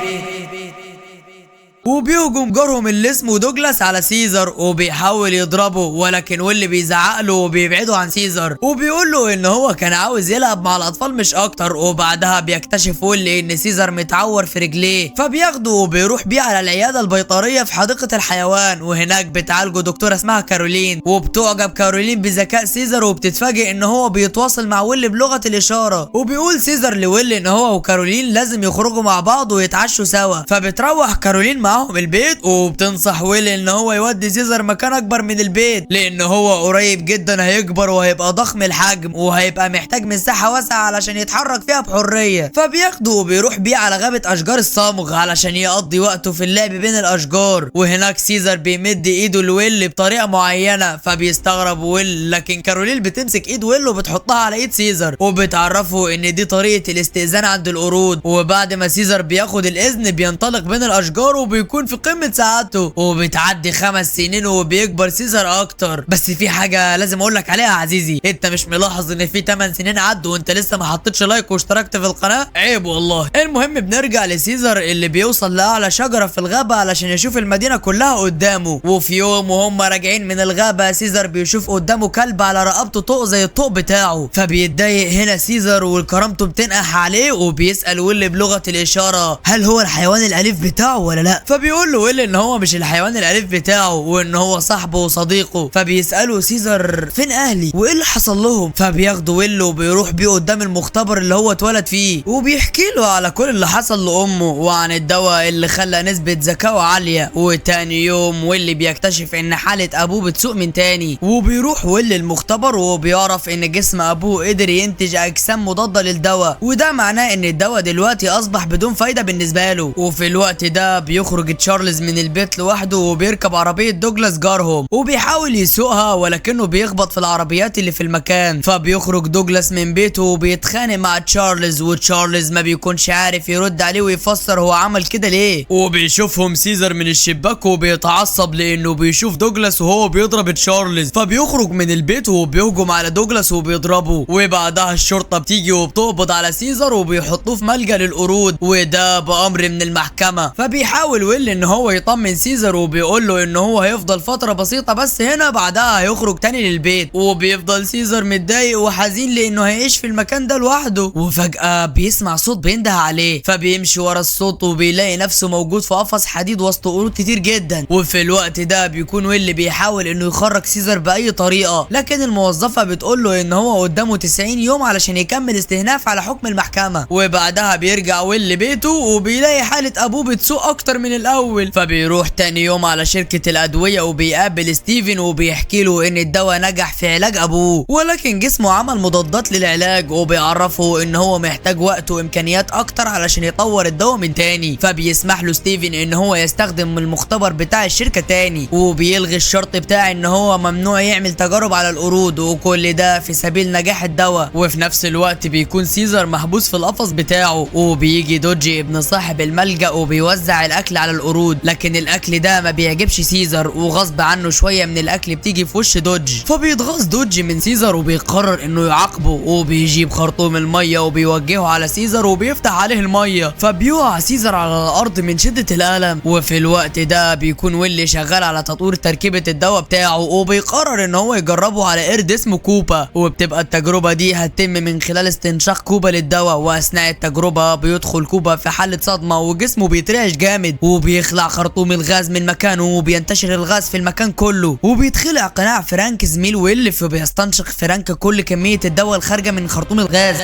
وبيهجم جارهم اللي اسمه دوجلاس على سيزر وبيحاول يضربه، ولكن واللي بيزعق له وبيبعده عن سيزر وبيقول له ان هو كان عاوز يلعب مع الاطفال مش اكتر. وبعدها بيكتشف واللي ان سيزر متعور في رجليه، فبياخده وبيروح بيه على العياده البيطريه في حديقه الحيوان، وهناك بتعالجه دكتوره اسمها كارولين. وبتعجب كارولين بذكاء سيزر وبتتفاجئ ان هو بيتواصل مع ويل بلغه الاشاره. وبيقول سيزر لويل ان هو وكارولين لازم يخرجوا مع بعض ويتعشوا سوا. فبتروح كارولين معاهم البيت وبتنصح ويل ان هو يودي سيزر مكان اكبر من البيت، لان هو قريب جدا هيكبر وهيبقى ضخم الحجم وهيبقى محتاج مساحه واسعه علشان يتحرك فيها بحريه. فبياخده وبيروح بيه على غابه اشجار الصمغ علشان يقضي وقته في اللعب بين الاشجار. وهناك سيزر بيمد ايده لويل بطريقه معينه، فبيستغرب ويل، لكن كارولين بتمسك ايد ويل وبتحطها على ايد سيزر وبتعرفه ان دي طريقه الاستئذان عند القرود. وبعد ما سيزر بياخد الاذن بينطلق بين الاشجار وبيكون في قمه سعادته. وبتعدي 5 سنين وبيكبر سيزر اكتر. بس في حاجه لازم اقول لك عليها يا عزيزي، انت مش ملاحظ ان في 8 سنين عدوا وانت لسه ما حطيتش لايك واشتركت في القناه؟ عيب والله. المهم بنرجع لسيزر اللي بيوصل لاعلى شجره في الغابه علشان يشوف المدينه كلها قدامه. وفي يوم وهم راجعين من الغابه سيزر بيشوف قدامه كلب على رقبته طوق زي الطوق بتاعه، فبيتضايق هنا سيزر وكرامته بتنقح عليه وبيسال ويل بلغه الاشاره هل هو الحيوان الاليف بتاعه ولا لا. فبيقول له ويل ان هو مش الحيوان الاليف بتاعه وان هو صاحبه وصديقه. فبيساله سيزر فين اهلي وايه اللي حصل لهم. فبياخده ويل وبيروح بيه قدام المختبر اللي هو اتولد فيه وبيحكي له على كل اللي حصل لامه وعن الدواء اللي خلى نسبه ذكائه عاليه. وتاني يوم ويل بيكتشف ان حاله ابوه بتسوء من تاني وبيروح ويل المختبر وبيعرف ان جسم ابوه قدر ينتج اجسام مضاده للدواء وده معناه ان الدواء دلوقتي اصبح بدون فايده بالنسبه له. وفي الوقت ده بيخرج تشارلز من البيت لوحده وبيركب عربيه دوجلاس جارهم وبيحاول يسوقها ولكنه بيخبط في العربيات اللي في المكان. فبيخرج دوجلاس من بيته وبيتخانق مع تشارلز وتشارلز ما بيكونش عارف يرد عليه ويفسر هو عمل كده ليه. وبيشوفهم سيزر من الشباك وبيتعصب لانه بيشوف دوجلاس وهو بيضرب تشارلز. فبيخرج من البيت وبيهجم على دوجلاس وبيضربه وبعدها الشرطه بتيجي وبتقبض على سيزر وبيحطوه في ملجأ للقرود وده بأمر من المحكمه. فبيحاول ويل ان هو يطمن سيزر وبيقول له ان هو هيفضل فتره بسيطه بس هنا بعدها هيخرج تاني للبيت. وبيفضل سيزر متضايق وحزين لانه هيعيش في المكان ده لوحده. وفجاه بيسمع صوت بينده عليه فبيمشي ورا الصوت وبيلاقي نفسه موجود في قفص حديد وسط قرود كتير جدا. وفي الوقت ده بيكون ويل بيحاول انه يخرج سيزر باي طريقه لكن الموظفه بتقول له ان هو قدامه 90 يوم علشان يكمل استئناف على حكم المحكمه. وبعدها بيرجع ويل لبيته وبيلاقي حاله ابوه بتسوء اكتر من الاول. فبيروح تاني يوم على شركه الادويه وبيقابل ستيفن وبيحكي له ان الدواء نجح في علاج ابوه ولكن جسمه عمل مضادات للعلاج وبيعرفه ان هو محتاج وقت وامكانيات اكتر علشان يطور الدواء من تاني. فبيسمح له ستيفن ان هو يستخدم المختبر بتاع الشركه تاني وبيلغي الشرط بتاع ان هو ممنوع يعمل تجارب على القرود وكل ده في سبيل نجاح الدواء. وفي نفس الوقت بيكون سيزر محبوس في القفص بتاعه وبيجي دوجي ابن صاحب الملجأ وبيوزع الاكل على القرود لكن الاكل ده ما بيعجبش سيزر وغصب عنه شويه من الاكل بتيجي في وش دوج. فبيتغاظ دوج من سيزر وبيقرر انه يعاقبه وبيجيب خرطوم الميه وبيوجهه على سيزر وبيفتح عليه الميه فبيقع سيزر على الارض من شده الالم. وفي الوقت ده بيكون ويلي شغال على تطوير تركيبه الدواء بتاعه وبيقرر ان هو يجربه على قرد اسمه كوبا وبتبقى التجربه دي هتتم من خلال استنشاق كوبا للدواء. واثناء التجربه بيدخل كوبا في حاله صدمه وجسمه بيترعش جامد وبيخلع خرطوم الغاز من مكانه وبينتشر الغاز في المكان كله وبيتخلع قناع فرانك زميل ويل فبيستنشق فرانك كل كميه الدواء الخارجه من خرطوم الغاز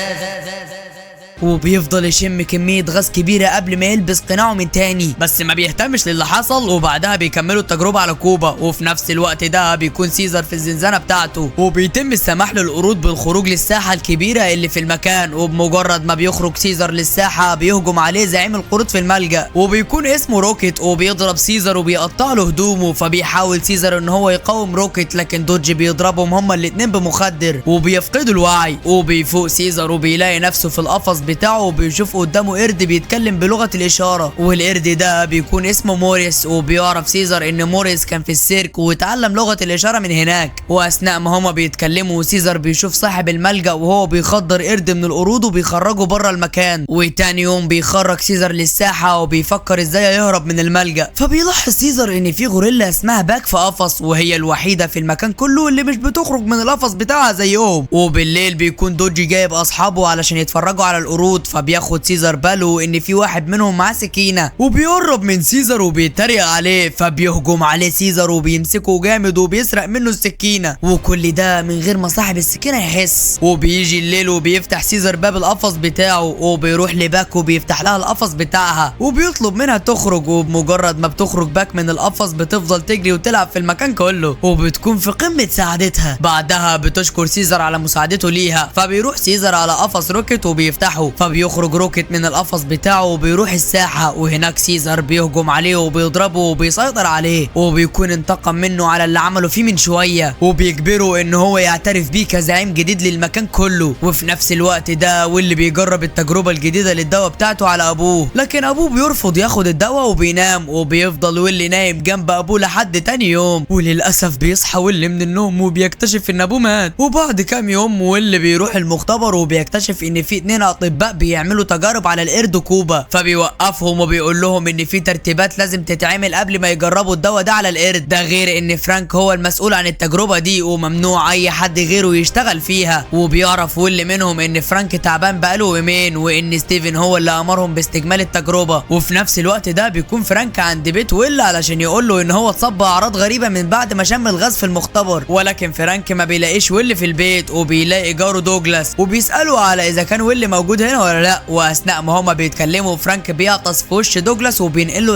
وبيفضل يشم كمية غاز كبيرة قبل ما يلبس قناعه من تاني بس ما بيهتمش للي حصل. وبعدها بيكملوا التجربة على كوبا وفي نفس الوقت ده بيكون سيزر في الزنزانة بتاعته وبيتم السماح للقرود بالخروج للساحة الكبيرة اللي في المكان. وبمجرد ما بيخرج سيزر للساحة بيهجم عليه زعيم القرود في الملجأ وبيكون اسمه روكيت وبيضرب سيزر وبيقطع له هدومه. فبيحاول سيزر ان هو يقاوم روكيت لكن دوج بيضربهم هما الاتنين بمخدر وبيفقدوا الوعي. وبيفوق سيزر وبيلاقي نفسه في القفص بتاعه وبيشوف قدامه قرد بيتكلم بلغة الإشارة والقرد ده بيكون اسمه موريس. وبيعرف سيزر ان موريس كان في السيرك واتعلم لغة الإشارة من هناك. واثناء ما هما بيتكلموا سيزر بيشوف صاحب الملجأ وهو بيخدر قرد من القرود وبيخرجه بره المكان. وتاني يوم بيخرج سيزر للساحة وبيفكر ازاي يهرب من الملجأ. فبيلاحظ سيزر ان في غوريلا اسمها باك في قفص وهي الوحيدة في المكان كله اللي مش بتخرج من القفص بتاعها زيهم. وبالليل بيكون دوجي جايب اصحابه علشان يتفرجوا على القرود فبياخد سيزر باله ان في واحد منهم معاه سكينة وبيقرب من سيزر وبيتريق عليه فبيهجم عليه سيزر وبيمسكه جامد وبيسرق منه السكينة وكل ده من غير ما صاحب السكينة يحس. وبيجي الليل وبيفتح سيزر باب القفص بتاعه وبيروح لباك وبيفتح لها القفص بتاعها وبيطلب منها تخرج. وبمجرد ما بتخرج باك من القفص بتفضل تجري وتلعب في المكان كله وبتكون في قمة سعادتها. بعدها بتشكر سيزر على مساعدته ليها فبيروح سيزر على قفص روكيت وبيفتحه فبيخرج روكيت من القفص بتاعه وبيروح الساحة وهناك سيزر بيهجم عليه وبيضربه وبيسيطر عليه وبيكون انتقم منه على اللي عمله فيه من شوية وبيجبره ان هو يعترف بيه كزعيم جديد للمكان كله. وفي نفس الوقت ده واللي بيجرب التجربة الجديدة للدواء بتاعته على ابوه لكن ابوه بيرفض ياخد الدواء وبينام وبيفضل ويلي نايم جنب ابوه لحد تاني يوم. وللاسف بيصحى ويلي من النوم وبيكتشف ان ابوه مات. وبعد كام يوم ويلي بيروح المختبر وبيكتشف ان في 2 اطباء الاطباء بيعملوا تجارب على القرد كوبا، فبيوقفهم وبيقول لهم ان في ترتيبات لازم تتعمل قبل ما يجربوا الدواء ده على القرد. ده غير ان فرانك هو المسؤول عن التجربه دي وممنوع اي حد غيره يشتغل فيها. وبيعرف ويل منهم ان فرانك تعبان بقاله يومين وان ستيفن هو اللي امرهم باستكمال التجربه. وفي نفس الوقت ده بيكون فرانك عند بيت ويل علشان يقول له ان هو اتصاب باعراض غريبه من بعد ما شم الغاز في المختبر، ولكن فرانك ما بيلاقيش ويل في البيت وبيلاقي جاره دوجلاس وبيساله على اذا كان ويل موجود هنا ولا لا. واثناء ما هما بيتكلموا فرانك بيعطس في وش دوجلاس وبينقله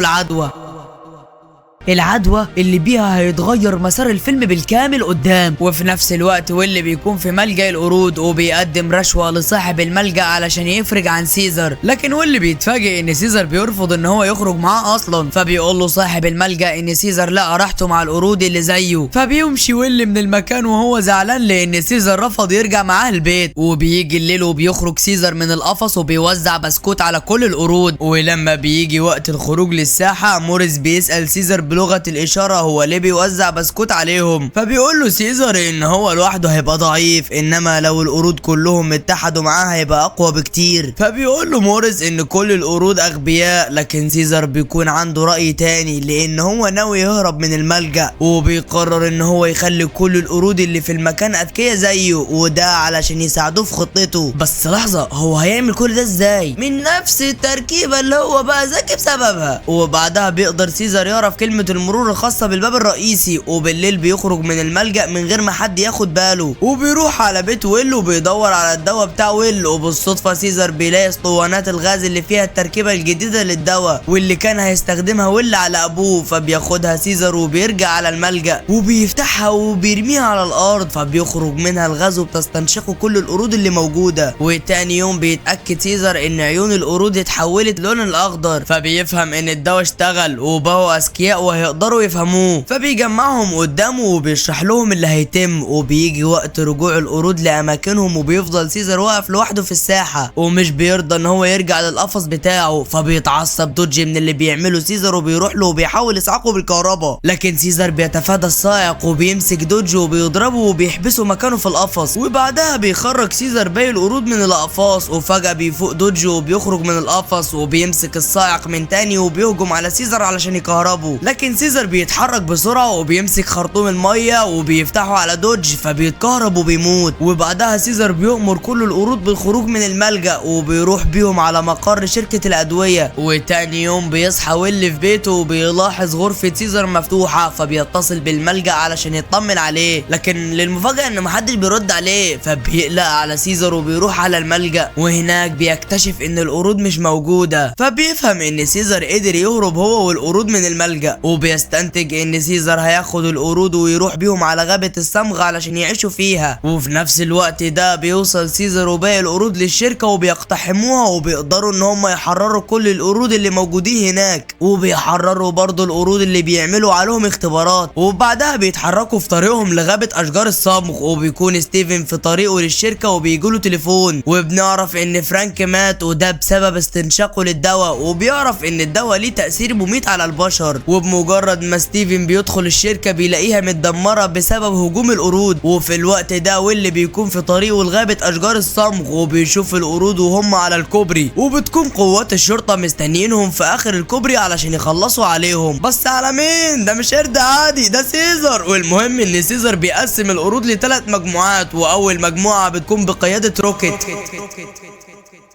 العدوى اللي بيها هيتغير مسار الفيلم بالكامل قدام. وفي نفس الوقت واللي بيكون في ملجأ القرود وبيقدم رشوة لصاحب الملجأ علشان يفرج عن سيزر، لكن واللي بيتفاجئ ان سيزر بيرفض ان هو يخرج معاه اصلا. فبيقول له صاحب الملجأ ان سيزر لقى راحته مع القرود اللي زيه، فبيمشي واللي من المكان وهو زعلان لان سيزر رفض يرجع معاه البيت. وبيجي الليل وبيخرج سيزر من القفص وبيوزع بسكوت على كل القرود. ولما بيجي وقت الخروج للساحة موريس بيسأل سيزر بلغة الإشارة هو ليه بيوزع بسكوت عليهم، فبيقول له سيزر ان هو لوحده هيبقى ضعيف، انما لو القرود كلهم اتحدوا معاه هيبقى اقوى بكتير. فبيقول له موريس ان كل القرود اغبياء، لكن سيزر بيكون عنده رأي تاني لان هو ناوي يهرب من الملجأ، وبيقرر ان هو يخلي كل القرود اللي في المكان اذكياء زيه، وده علشان يساعدوه في خطته. بس لحظة، هو هيعمل كل ده ازاي؟ من نفس التركيبة اللي هو بقى ذكي بسببها. وبعدها بيقدر سيزر يعرف كلمة المرور الخاصة بالباب الرئيسي، وبالليل بيخرج من الملجأ من غير ما حد ياخد باله، وبيروح على بيت ويل وبيدور على الدواء بتاع ويل. وبالصدفة سيزر بيلاقي اسطوانات الغاز اللي فيها التركيبة الجديدة للدواء واللي كان هيستخدمها ويل على ابوه. فبياخدها سيزر وبيرجع على الملجأ وبيفتحها وبيرميها على الارض، فبيخرج منها الغاز وبتستنشقه كل القرود اللي موجودة. وتاني يوم بيتأكد سيزر ان عيون القرود اتحولت لون الاخضر، فبيفهم ان الدواء اشتغل وبقوا اذكياء وهيقدروا يفهموه. فبيجمعهم قدامه وبيشرح لهم اللي هيتم. وبيجي وقت رجوع القرود لاماكنهم وبيفضل سيزر واقف لوحده في الساحة ومش بيرضى ان هو يرجع للقفص بتاعه. فبيتعصب دوج من اللي بيعمله سيزر وبيروح له وبيحاول يصعقه بالكهرباء، لكن سيزر بيتفادى الصاعق وبيمسك دوج وبيضربه وبيحبسه مكانه في القفص. وبعدها بيخرج سيزر باقي القرود من الاقفاص، وفجأة بيفوق دوج وبيخرج من القفص وبيمسك الصاعق من تاني وبيهجم على سيزر علشان يكهربه، لكن سيزر بيتحرك بسرعة وبيمسك خرطوم المية وبيفتحه على دوج فبيتكهرب وبيموت. وبعدها سيزر بيؤمر كل القرود بالخروج من الملجأ وبيروح بيهم على مقر شركة الأدوية. وتاني يوم بيصحى ويل في بيته وبيلاحظ غرفة سيزر مفتوحة، فبيتصل بالملجأ علشان يطمن عليه، لكن للمفاجأة ان محدش بيرد عليه. فبيقلق على سيزر وبيروح على الملجأ، وهناك بيكتشف ان القرود مش موجودة. فبيفهم ان سيزر قدر يهرب هو والقرود من الملجأ، وبيستنتج ان سيزر هياخد القرود ويروح بيهم على غابة الصمغ علشان يعيشوا فيها. وفي نفس الوقت ده بيوصل سيزر وباقي القرود للشركة وبيقتحموها، وبيقدروا ان هم يحرروا كل القرود اللي موجودين هناك، وبيحرروا برضو القرود اللي بيعملوا عليهم اختبارات. وبعدها بيتحركوا في طريقهم لغابة اشجار الصمغ، وبيكون ستيفن في طريقه للشركة وبيجيله تليفون، وبنعرف ان فرانك مات وده بسبب استنشاقه للدواء، وبيعرف ان الدواء ليه تأثير مميت على البشر. وبمجرد ما ستيفن بيدخل الشركة بيلاقيها متدمرة بسبب هجوم القرود. وفي الوقت ده واللي بيكون في طريقه لغابة اشجار الصمغ وبيشوف القرود وهم على الكوبري، وبتكون قوات الشرطة مستنيينهم في اخر الكوبري علشان يخلصوا عليهم. بس على مين؟ ده مش قرد عادي، ده سيزر. والمهم ان سيزر بيقسم القرود لثلاث مجموعات، واول مجموعة بتكون بقيادة روكيت،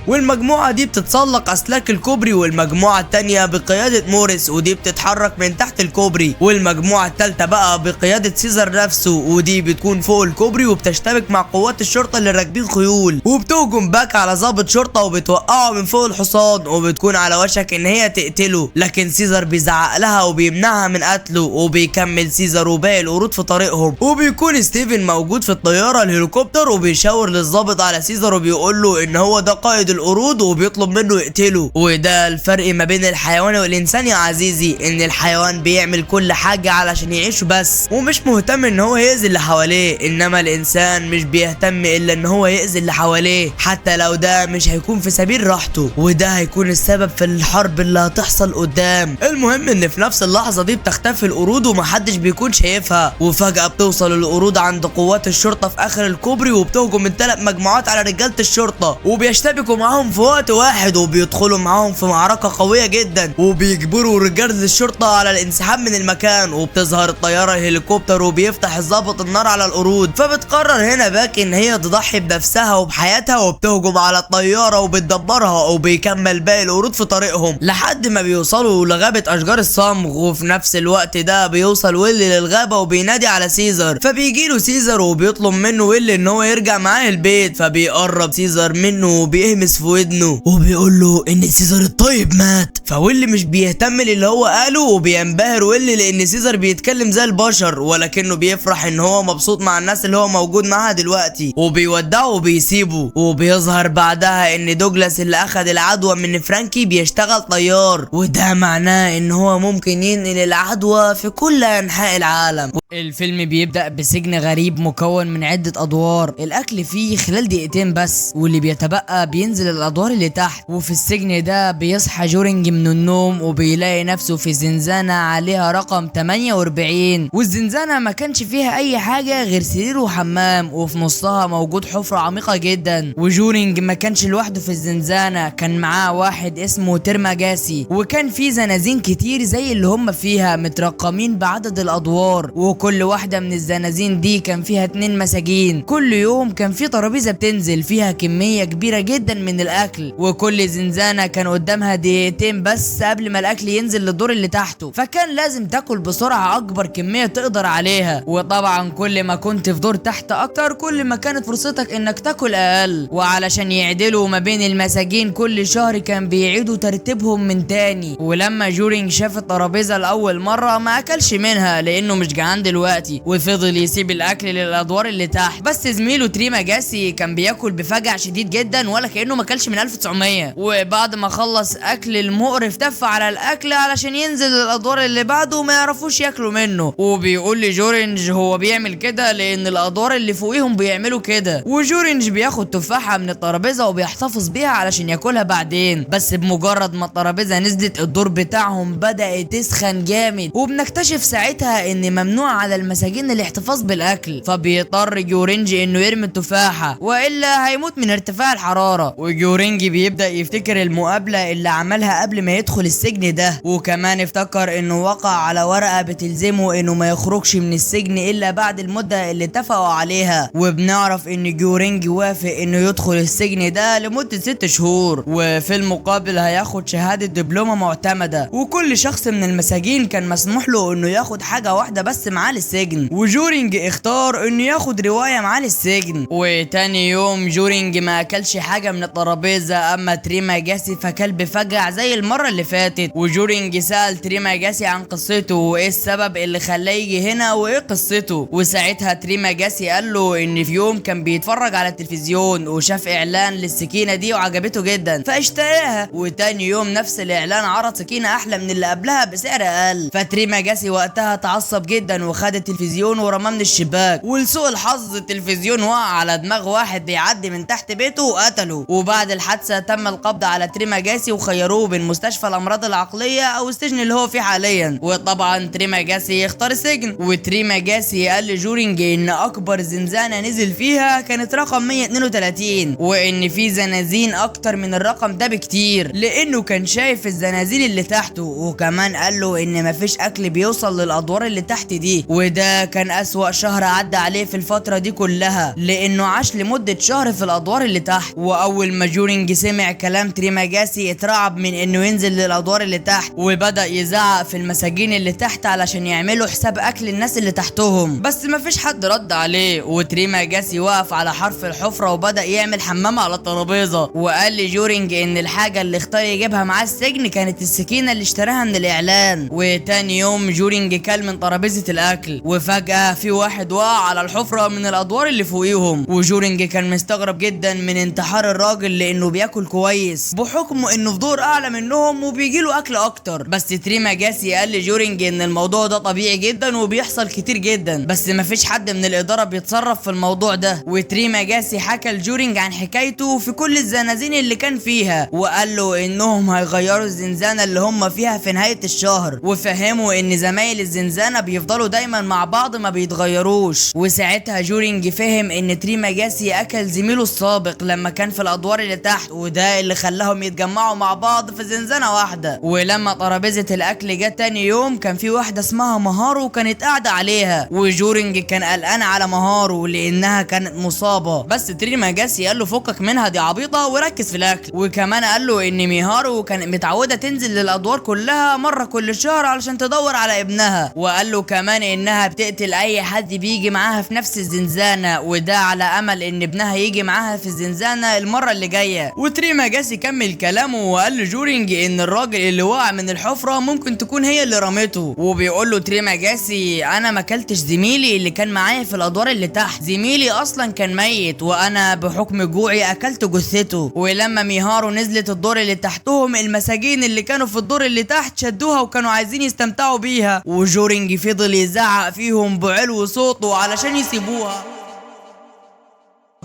والمجموعة دي بتتسلق أسلاك الكوبري، والمجموعة التانية بقيادة موريس ودي بتتحرك من تحت الكوبري، والمجموعة التالتة بقى بقيادة سيزر نفسه ودي بتكون فوق الكوبري وبتشتبك مع قوات الشرطة اللي راكبين خيول، وبتهجم باك على ضابط شرطة وبتوقعه من فوق الحصان، وبتكون على وشك ان هي تقتله، لكن سيزر بيزعق لها وبيمنعها من قتله. وبيكمل سيزر وباقي القرود في طريقهم، وبيكون ستيفن موجود في الطيارة الهليكوبتر وبيشاور للضابط على سيزر وبيقول له ان هو ده قائد القرود وبيطلب منه يقتله. وده الفرق ما بين الحيوان والانسان يا عزيزي، ان الحيوان الحيوان بيعمل كل حاجة علشان يعيشوا بس، ومش مهتم ان هو يأذي اللي حواليه، انما الانسان مش بيهتم الا ان هو يأذي اللي حواليه حتى لو ده مش هيكون في سبيل راحته، وده هيكون السبب في الحرب اللي هتحصل قدام. المهم ان في نفس اللحظة دي بتختفي القرود ومحدش بيكون شايفها، وفجأة بتوصل القرود عند قوات الشرطة في اخر الكوبري، وبتهجم من 3 مجموعات على رجالة الشرطة، وبيشتبكوا معاهم في وقت واحد، وبيدخلوا معاهم في معركة قوية جدا، وبيجبروا رجالة الشرطة على الانسحاب من المكان. وبتظهر الطيارة الهليكوبتر وبيفتح الضابط النار على القرود، فبتقرر هنا باكي ان هي تضحي بنفسها وبحياتها، وبتهجم على الطيارة وبتدمرها، وبيكمل باقي القرود في طريقهم لحد ما بيوصلوا لغابة اشجار الصمغ. وفي نفس الوقت ده بيوصل ويلي للغابة وبينادي على سيزر، فبيجيله سيزر وبيطلب منه ويلي ان هو يرجع معاه البيت، فبيقرب سيزر منه وبيهمس في ودنه وبيقول له ان سيزر الطيب مات. فويلي مش بيهتم للي هو قاله، وبينبهر ويلي لان سيزر بيتكلم زي البشر، ولكنه بيفرح ان هو مبسوط مع الناس اللي هو موجود معاها دلوقتي، وبيودعه وبيسيبه. وبيظهر بعدها ان دوجلاس اللي اخد العدوى من فرانكي بيشتغل طيار، وده معناه ان هو ممكن ينقل العدوى في كل انحاء العالم. الفيلم بيبدأ بسجن غريب مكون من عدة أدوار، الأكل فيه خلال دقيقتين بس، واللي بيتبقى بينزل الأدوار اللي تحت. وفي السجن ده بيصحى جورينج من النوم وبيلاقي نفسه في زنزانة عليها رقم 48، والزنزانة ما كانش فيها أي حاجة غير سرير وحمام، وفي نصها موجود حفرة عميقة جدا. وجورينج ما كانش لوحده في الزنزانة، كان معاه واحد اسمه ترماجاسي، وكان في زنازين كتير زي اللي هم فيها مترقمين بعدد الأدوار، وكل واحدة من الزنازين دي كان فيها 2 مساجين. كل يوم كان في ترابيزة بتنزل فيها كمية كبيرة جدا من الأكل، وكل زنزانة كان قدامها دقيقتين بس قبل ما الأكل ينزل للدور اللي تحته، فكان لازم تاكل بسرعة أكبر كمية تقدر عليها. وطبعا كل ما كنت في دور تحت أكتر كل ما كانت فرصتك إنك تاكل أقل. وعلشان يعدلوا ما بين المساجين كل شهر كان بيعيدوا ترتيبهم من تاني. ولما جورينج شاف الترابيزة لأول مرة ما أكلش منها لأنه مش جعان دلوقتي، وفضل يسيب الاكل للادوار اللي تحت. بس زميله تريماجاسي كان بياكل بفجع شديد جدا ولا كانه ما اكلش من 1900. وبعد ما خلص اكل المقرف تف على الاكل علشان ينزل للادوار اللي بعده وما يعرفوش ياكلوا منه، وبيقول لجورينج هو بيعمل كده لان الادوار اللي فوقيهم بيعملوا كده. وجورينج بياخد تفاحه من الترابيزه وبيحتفظ بيها علشان ياكلها بعدين. بس بمجرد ما الترابيزه نزلت الدور بتاعهم بدات تسخن جامد، وبنكتشف ساعتها ان ممنوع على المساجين الاحتفاظ بالاكل، فبيضطر جورينج انه يرمي التفاحه والا هيموت من ارتفاع الحراره. وجورينج بيبدا يفتكر المقابله اللي عملها قبل ما يدخل السجن ده، وكمان افتكر انه وقع على ورقه بتلزمه انه ما يخرجش من السجن الا بعد المده اللي اتفقوا عليها. وبنعرف ان جورينج وافق انه يدخل السجن ده لمده 6 شهور، وفي المقابل هياخد شهاده دبلومه معتمده. وكل شخص من المساجين كان مسموح له انه ياخد حاجه واحده بس معاه للسجن، وجورينج اختار انه ياخد روايه معاه للسجن. وتاني يوم جورينج ما اكلش حاجه من الترابيزه، اما تريماجاسي فكل بفجع زي المره اللي فاتت. وجورينج سال تريماجاسي عن قصته وايه السبب اللي خلاه يجي هنا وايه قصته. وساعتها تريماجاسي قال له ان في يوم كان بيتفرج على التلفزيون وشاف اعلان للسكينه دي وعجبته جدا فاشتراها، وتاني يوم نفس الاعلان عرض سكينه احلى من اللي قبلها بسعر اقل. فتريماجاسي وقتها اتعصب جدا وخد التلفزيون ورماه من الشباك، ولسوء الحظ التلفزيون وقع على دماغ واحد بيعدي من تحت بيته وقتله. وبعد الحادثه تم القبض على تريماجاسي وخيروه بين مستشفى الامراض العقليه او السجن اللي هو فيه حاليا. وطبعا تريماجاسي اختار السجن. وتريماجاسي قال لجورينج ان اكبر زنزانه نزل فيها كانت رقم 132، وان في زنازين اكتر من الرقم ده بكتير لانه كان شايف الزنازين اللي تحته. وكمان قال له ان مفيش اكل بيوصل للادوار اللي تحت دي، وده كان اسوأ شهر عدى عليه في الفترة دي كلها لانه عاش لمدة شهر في الادوار اللي تحت. واول ما جورينج سمع كلام تريماجاسي اترعب من انه ينزل للادوار اللي تحت، وبدأ يزعق في المساجين اللي تحت علشان يعملوا حساب اكل الناس اللي تحتهم، بس مفيش حد رد عليه. وتريماجاسي وقف على حرف الحفرة وبدأ يعمل حمام على الترابيزة، وقال لجورينج ان الحاجة اللي اختار يجيبها معاه السجن كانت السكينة اللي اشتراها من الاعلان. وتاني يوم جورينج كل من ترابيزة الاكل، الاكل، وفجأة في واحد وقع على الحفرة من الادوار اللي فوقيهم، وجورينج كان مستغرب جدا من انتحار الراجل لانه بياكل كويس بحكم انه في دور اعلى منهم وبيجيله اكل اكتر. بس تريماجاسي قال لجورينج ان الموضوع ده طبيعي جدا وبيحصل كتير جدا، بس مفيش حد من الاداره بيتصرف في الموضوع ده. وتريماجاسي حكى لجورينج عن حكايته في كل الزنازين اللي كان فيها، وقال له انهم هيغيروا الزنزانه اللي هم فيها في نهايه الشهر، وفهموا ان زمايل الزنزانه بيفضلوا دايما مع بعض ما بيتغيروش. وساعتها جورينج فهم ان تريماجاسي اكل زميله السابق لما كان في الادوار اللي تحت، وده اللي خلاهم يتجمعوا مع بعض في زنزانه واحده. ولما ترابيزه الاكل جت تاني يوم كان في واحده اسمها مهارو كانت قاعده عليها، وجورينج كان قلقان على مهارو لانها كانت مصابه، بس تريماجاسي قال له فكك منها دي عبيطه وركز في الاكل. وكمان قال له ان ميهارو كانت متعوده تنزل للادوار كلها مره كل شهر علشان تدور على ابنها، وقال له كمان انها بتقتل اي حد بيجي معاها في نفس الزنزانه، وده على امل ان ابنها يجي معاها في الزنزانه المره اللي جايه. وتريماجاسي كمل كلامه وقال لجورينج ان الراجل اللي وقع من الحفره ممكن تكون هي اللي رمته. وبيقول له تريماجاسي انا ما اكلتش زميلي اللي كان معايا في الادوار اللي تحت، زميلي اصلا كان ميت وانا بحكم جوعي اكلت جثته. ولما ميهارو نزلت الدور اللي تحتهم المساجين اللي كانوا في الدور اللي تحت شدوها وكانوا عايزين يستمتعوا بيها، وجورينج فضل يزعق فيهم بعلو صوته علشان يسيبوها.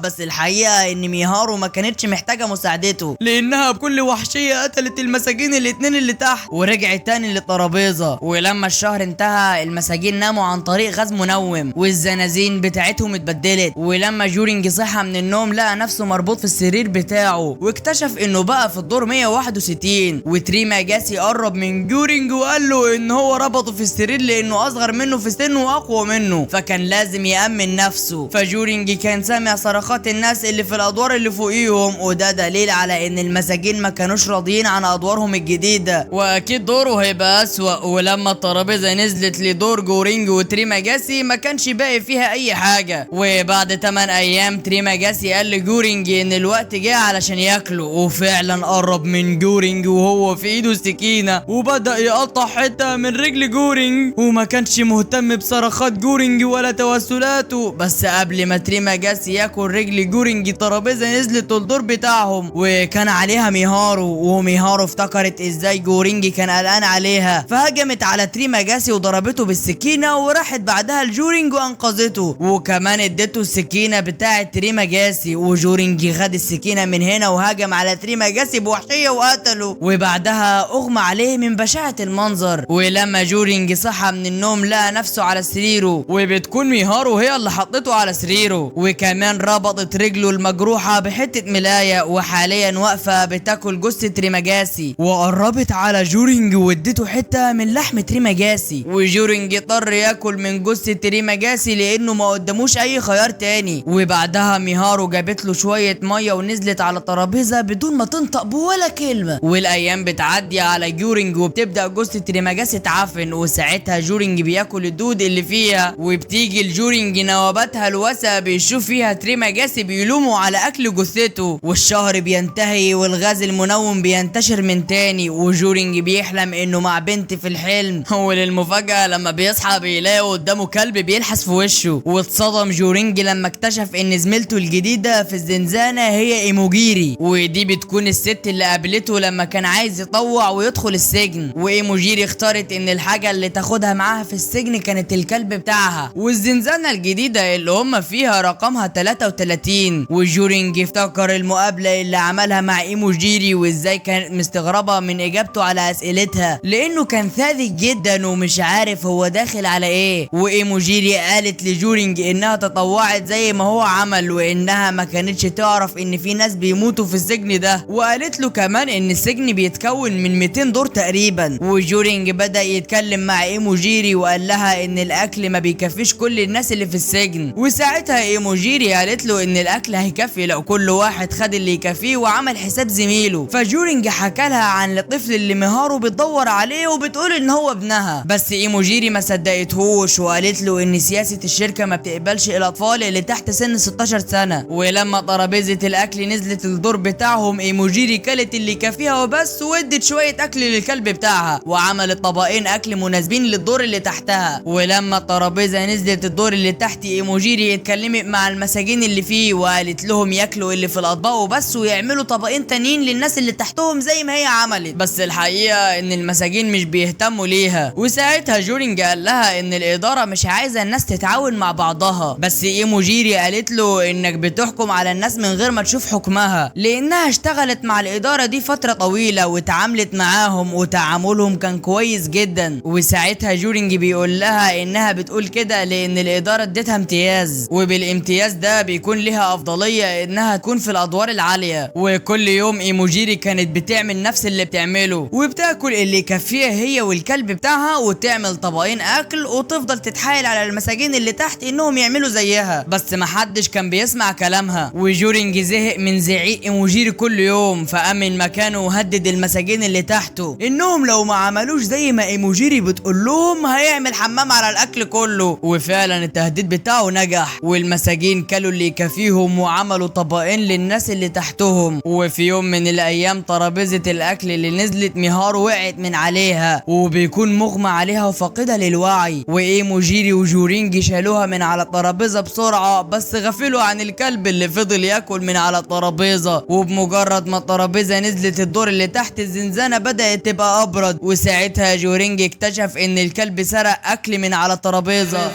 بس الحقيقة ان ميهارو ما كانتش محتاجة مساعدته لانها بكل وحشية قتلت المساجين الاتنين اللي تحت ورجعت تاني للترابيزة. ولما الشهر انتهى المساجين ناموا عن طريق غاز منوم والزنازين بتاعتهم اتبدلت. ولما جورينج صحى من النوم لقى نفسه مربوط في السرير بتاعه واكتشف انه بقى في الدور 161. وتريماجاسي قرب من جورينج وقال له ان هو ربطه في السرير لانه اصغر منه في سن واقوى منه فكان لازم يأمن نفسه. فجورينج كان سامع صرخات الناس اللي في الادوار اللي فوقيهم، وده دليل على ان المساجين ما كانوش راضيين عن ادوارهم الجديده واكيد دوره هيبقى اسوأ. ولما الترابيزه نزلت لدور جورينج وتريماجاسي ما كانش باقي فيها اي حاجه. وبعد 8 ايام تريماجاسي قال لجورينج ان الوقت جه علشان ياكله، وفعلا قرب من جورينج وهو في ايده السكينه وبدا يقطع حته من رجل جورينج، وما كانش مهتم بصرخات جورينج ولا توسلاته. بس قبل ما تريماجاسي ياكل رجل جورينج ترابيزه نزلت الدور بتاعهم وكان عليها ميهارو، وميهارو افتكرت ازاي جورينج كان قلقان عليها فهجمت على تريماجاسي وضربته بالسكينه وراحت بعدها لجورينج وانقذته، وكمان ادته السكينه بتاعه تريماجاسي. وجورينج خد السكينه من هنا وهجم على تريماجاسي بوحشيه وقتله، وبعدها اغمى عليه من بشاعه المنظر. ولما جورينج صحى من النوم لقى نفسه على سريره وبتكون ميهارو هي اللي حطته على سريره، وكمان ربطت رجله المجروحة بحتة ملاية وحاليا واقفة بتاكل جثة تريماجاسي. وقربت على جورينج وادته حتة من لحم تريماجاسي، وجورينج اضطر ياكل من جثة تريماجاسي لانه ما قدموش اي خيار تاني. وبعدها ميهارو جابت له شوية مية ونزلت على الترابيزة بدون ما تنطق بولا كلمة. والايام بتعدي على جورينج وبتبدأ جثة تريماجاسي تعفن، وساعتها جورينج بياكل الدود اللي فيها. وبتيجي لجورينج نوباتها الوسع بيشوف فيها تريماجاسي بيلوموا على اكل جثته. والشهر بينتهي والغاز المنوم بينتشر من تاني، وجورينج بيحلم انه مع بنت في الحلم. وللمفاجأة لما بيصحى بيلاقي قدامه كلب بيلحس في وشه. واتصدم جورينج لما اكتشف ان زميلته الجديدة في الزنزانة هي ايموجيري، ودي بتكون الست اللي قابلته لما كان عايز يطوع ويدخل السجن. وايموجيري اختارت ان الحاجة اللي تاخدها معاها في السجن كانت الكلب بتاعها. والزنزانة الجديدة اللي هم فيها رقمها 33. وجورينج افتكر المقابلة اللي عملها مع ايموجيري وازاي كانت مستغربة من اجابته على اسئلتها لانه كان ثابت جدا ومش عارف هو داخل على ايه. وايموجيري قالت لجورينج انها تطوعت زي ما هو عمل وانها ما كانتش تعرف ان في ناس بيموتوا في السجن ده، وقالت له كمان ان السجن بيتكون من 200 دور تقريبا. وجورينج بدأ يتكلم مع ايموجيري وقال لها ان الاكل ما بيكفيش كل الناس اللي في السجن. وساعتها ايموجيري قالت له له ان الاكل هيكفي لو كل واحد خد اللي يكفيه وعمل حساب زميله. فجورينج حكى لها عن الطفل اللي ميهارو بتدور عليه وبتقول ان هو ابنها، بس ايموجيري ما صدقتهوش وقالت له ان سياسة الشركة ما بتقبلش الاطفال اللي تحت سن 16 سنة. ولما ترابيزة الاكل نزلت الدور بتاعهم ايموجيري كلت اللي يكفيها وبس، وادت شوية اكل للكلب بتاعها وعملت طبقين اكل مناسبين للدور اللي تحتها. ولما الترابيزة نزلت الدور اللي تحت ايموجيري اتكلمت مع المساجين اللي فيه وقالت لهم ياكلوا اللي في الاطباق وبس ويعملوا طبقين تانيين للناس اللي تحتهم زي ما هي عملت. بس الحقيقة ان المساجين مش بيهتموا ليها. وساعتها جورينج قال لها ان الادارة مش عايزة الناس تتعاون مع بعضها، بس ايموجيري قالت له انك بتحكم على الناس من غير ما تشوف حكمها، لانها اشتغلت مع الادارة دي فترة طويلة واتعاملت معاهم وتعاملهم كان كويس جدا. وساعتها جورينج بيقول لها انها بتقول كده لان الادارة اديتها امتياز، وبالامتياز ده بيكون لها افضلية انها تكون في الادوار العالية. وكل يوم ايموجيري كانت بتعمل نفس اللي بتعمله وبتاكل اللي يكفيها هي والكلب بتاعها وتعمل طبقين اكل وتفضل تتحايل على المساجين اللي تحت انهم يعملوا زيها، بس محدش كان بيسمع كلامها. وجورينج زهق من زعيق ايموجيري كل يوم فقام من مكانه وهدد المساجين اللي تحته انهم لو ما عملوش زي ما ايموجيري بتقول لهم هيعمل حمام على الاكل كله. وفعلا التهديد بتاعه نجح والمساجين كلوا اللي يكفيهم وعملوا طبقين للناس اللي تحتهم. وفي يوم من الايام ترابيزة الاكل اللي نزلت ميهارو وقعت من عليها وبيكون مغمى عليها وفاقدة للوعي، وايموجيري وجورينج شالوها من على الترابيزة بسرعة بس غفلوا عن الكلب اللي فضل ياكل من على الترابيزة. وبمجرد ما الترابيزة نزلت الدور اللي تحت الزنزانة بدأت تبقى ابرد، وساعتها جورينج اكتشف ان الكلب سرق اكل من على الترابيزة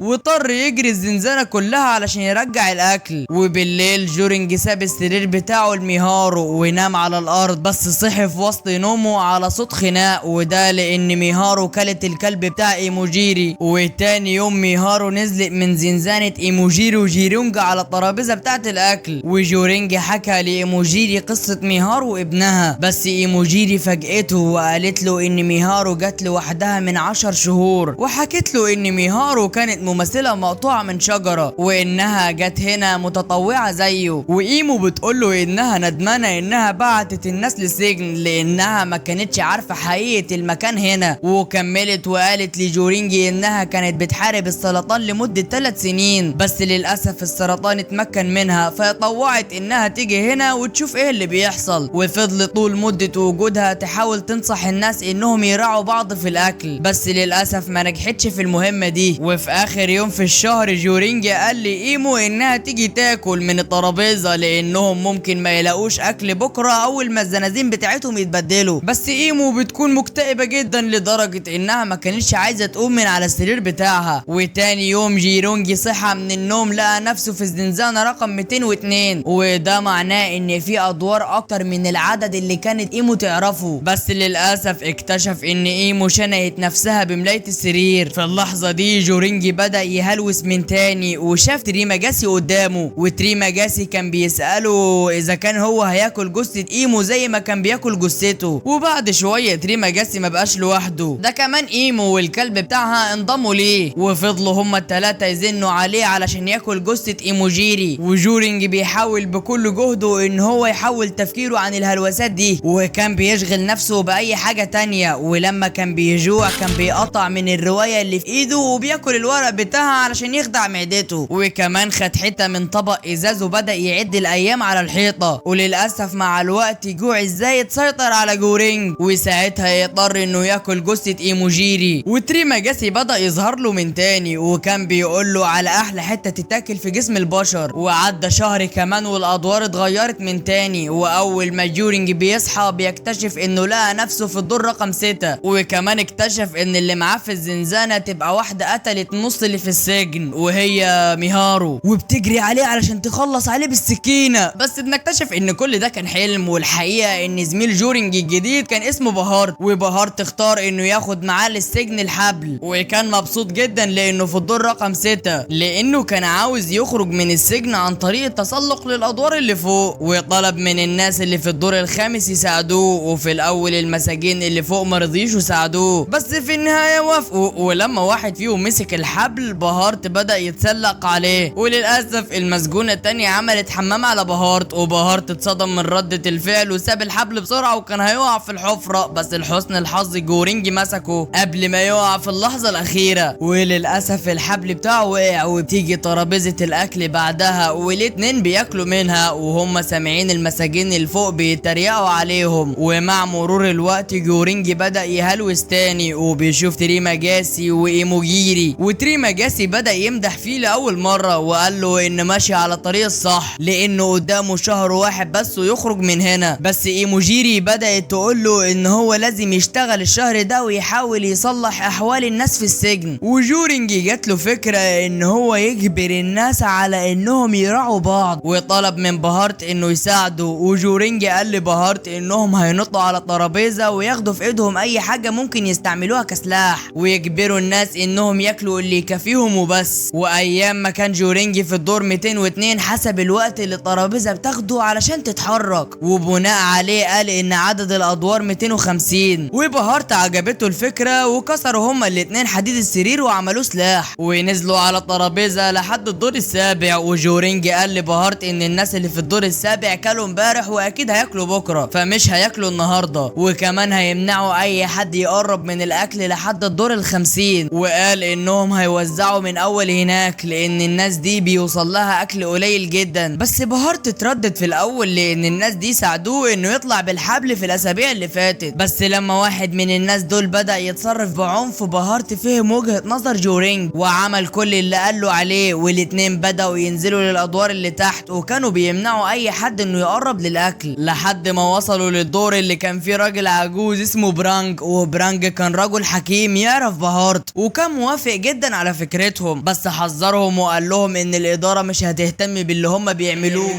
واضطر يجري الزنزانة كلها علشان يرجع الاكل. وبالليل جورينج ساب السرير بتاعه لميهارو ونام على الارض، بس صحي في وسط نومه على صوت خناق، وده لان ميهارو كلت الكلب بتاع ايموجيري. وتاني يوم ميهارو نزلت من زنزانة ايموجيري وجيرونج على الترابيزة بتاعت الاكل، وجورينج حكى لايموجيري قصة ميهارو وابنها، بس ايموجيري فاجئته وقالت له ان ميهارو جت لوحدها من 10 شهور، وحكت له ان ميهارو كانت ممثلة مقطوعة من شجرة وانها جت هنا متطوعة زيه. وايمو بتقوله انها ندمانة انها بعتت الناس للسجن لانها ما كانتش عارفة حقيقة المكان هنا. وكملت وقالت لجورينجي انها كانت بتحارب السرطان لمدة 3 سنين، بس للأسف السرطان اتمكن منها فطوعت انها تيجي هنا وتشوف ايه اللي بيحصل. وفضلت طول مدة وجودها تحاول تنصح الناس انهم يراعوا بعض في الاكل، بس للأسف ما نجحتش في المهمة دي. وفي اخر يوم في الشهر جورينج قال لايمو انها تيجي تاكل من الترابيزة لانهم ممكن ما يلاقوش اكل بكرة اول ما الزنازين بتاعتهم يتبدلوا. بس ايمو بتكون مكتئبة جدا لدرجة انها ما كانتش عايزة تقوم من على السرير بتاعها. وتاني يوم جيرونج صحى من النوم لقى نفسه في الزنزانة رقم 202، وده معناه ان في ادوار اكتر من العدد اللي كانت ايمو تعرفه. بس للاسف اكتشف ان ايمو شنقت نفسها بملاية السرير. في اللحظة دي جورينج بدأ يهلوس من تاني وشاف تريماجاسي قدامه، وتريماجاسي كان بيسأله اذا كان هو هياكل جثة ايمو زي ما كان بياكل جثته. وبعد شوية تريماجاسي ما بقاش لوحده، ده كمان ايمو والكلب بتاعها انضموا ليه، وفضلوا هما التلاتة يزنوا عليه علشان ياكل جثة ايموجيري. وجورينج بيحاول بكل جهده ان هو يحول تفكيره عن الهلوسات دي، وكان بيشغل نفسه باي حاجة تانية. ولما كان بيجوع كان بيقطع من الرواية اللي في ايده وبياكل الورق بتاعها علشان يخدع معدته. وكمان خد حته من طبق ازاز وبدا يعد الايام على الحيطه. وللاسف مع الوقت جوع ازاي تسيطر على جورينج، وساعتها يضطر انه ياكل جثه ايموجيري. وتريماجاسي بدا يظهر له من تاني وكان بيقول له على احلى حته تتاكل في جسم البشر. وعدى شهر كمان والادوار اتغيرت من تاني، واول ما جورينج بيصحى بيكتشف انه لقى نفسه في الدور رقم 6، وكمان اكتشف ان اللي معاه في الزنزانه تبقى واحده قتلت نص اللي في السجن وهي ميهارو، وبتجري عليه علشان تخلص عليه بالسكينه. بس بنكتشف ان كل ده كان حلم، والحقيقه ان زميل جورينج الجديد كان اسمه بهارت، وبهارت اختار انه ياخد معاه للسجن الحبل. وكان مبسوط جدا لانه في الدور رقم 6، لانه كان عاوز يخرج من السجن عن طريق التسلق للادوار اللي فوق. وطلب من الناس اللي في الدور الخامس يساعدوه، وفي الاول المساجين اللي فوق مرضيش يساعدوه، بس في النهايه وافقوا. ولما واحد فيهم مسك الحبل الحبل بهارت بدأ يتسلق عليه، وللأسف المسجونة التانية عملت حمام على بهارت، وبهارت اتصدم من ردة الفعل وساب الحبل بسرعة وكان هيقع في الحفرة، بس لحسن الحظ جورينج مسكه قبل ما يقع في اللحظة الأخيرة، وللأسف الحبل بتاعه وقع. وبتيجي ترابيزة الأكل بعدها والاتنين بياكلوا منها وهم سامعين المساجين اللي فوق بيتريقوا عليهم. ومع مرور الوقت جورينج بدأ يهلوس تاني وبيشوف تريماجاسي وإيموجيري، وتريماجاسي بدأ يمدح فيه لأول مرة وقال له إن ماشي على الطريق الصح لأنه قدامه شهر واحد بس ويخرج من هنا. بس إيموجيري بدأت تقول له إن هو لازم يشتغل الشهر ده ويحاول يصلح أحوال الناس في السجن. وجورينج جات له فكرة إن هو يجبر الناس على إنهم يراعوا بعض، وطلب من بهارت إنه يساعده. وجورينج قال لبهارت إنهم هينطوا على الترابيزة وياخدوا في إيدهم أي حاجة ممكن يستعملوها كسلاح ويجبروا الناس إنهم ياكلوا اللي يكفيهم وبس. وأيام ما كان جورينج في الدور 202 حسب الوقت اللي الترابيزة بتاخده علشان تتحرك، وبناء عليه قال إن عدد الأدوار 250. وبهارت عجبته الفكرة وكسروا هما الاتنين حديد السرير وعملوه سلاح ونزلوا على الترابيزة لحد الدور السابع. وجورينج قال لبهارت إن الناس اللي في الدور السابع كلوا امبارح وأكيد هياكلوا بكرة فمش هياكلوا النهاردة، وكمان هيمنعوا أي حد يقرب من الأكل لحد الدور 50. وقال إنهم هيوزعوا من أول هناك لأن الناس دي بيوصل لها أكل قليل جدا. بس بهارت اتردد في الأول لأن الناس دي ساعدوه إنه يطلع بالحبل في الأسابيع اللي فاتت، بس لما واحد من الناس دول بدأ يتصرف بعنف بهارت فهم وجهة نظر جورينج وعمل كل اللي قاله عليه، والاتنين بدأوا ينزلوا للأدوار اللي تحت وكانوا بيمنعوا أي حد إنه يقرب للأكل لحد ما وصلوا للدور اللي كان فيه راجل عجوز اسمه برانج. وبرانج كان رجل حكيم يعرف بهارت وكان موافق جدا على فكرتهم، بس حذرهم وقال لهم إن الإدارة مش هتهتم باللي هم بيعملوه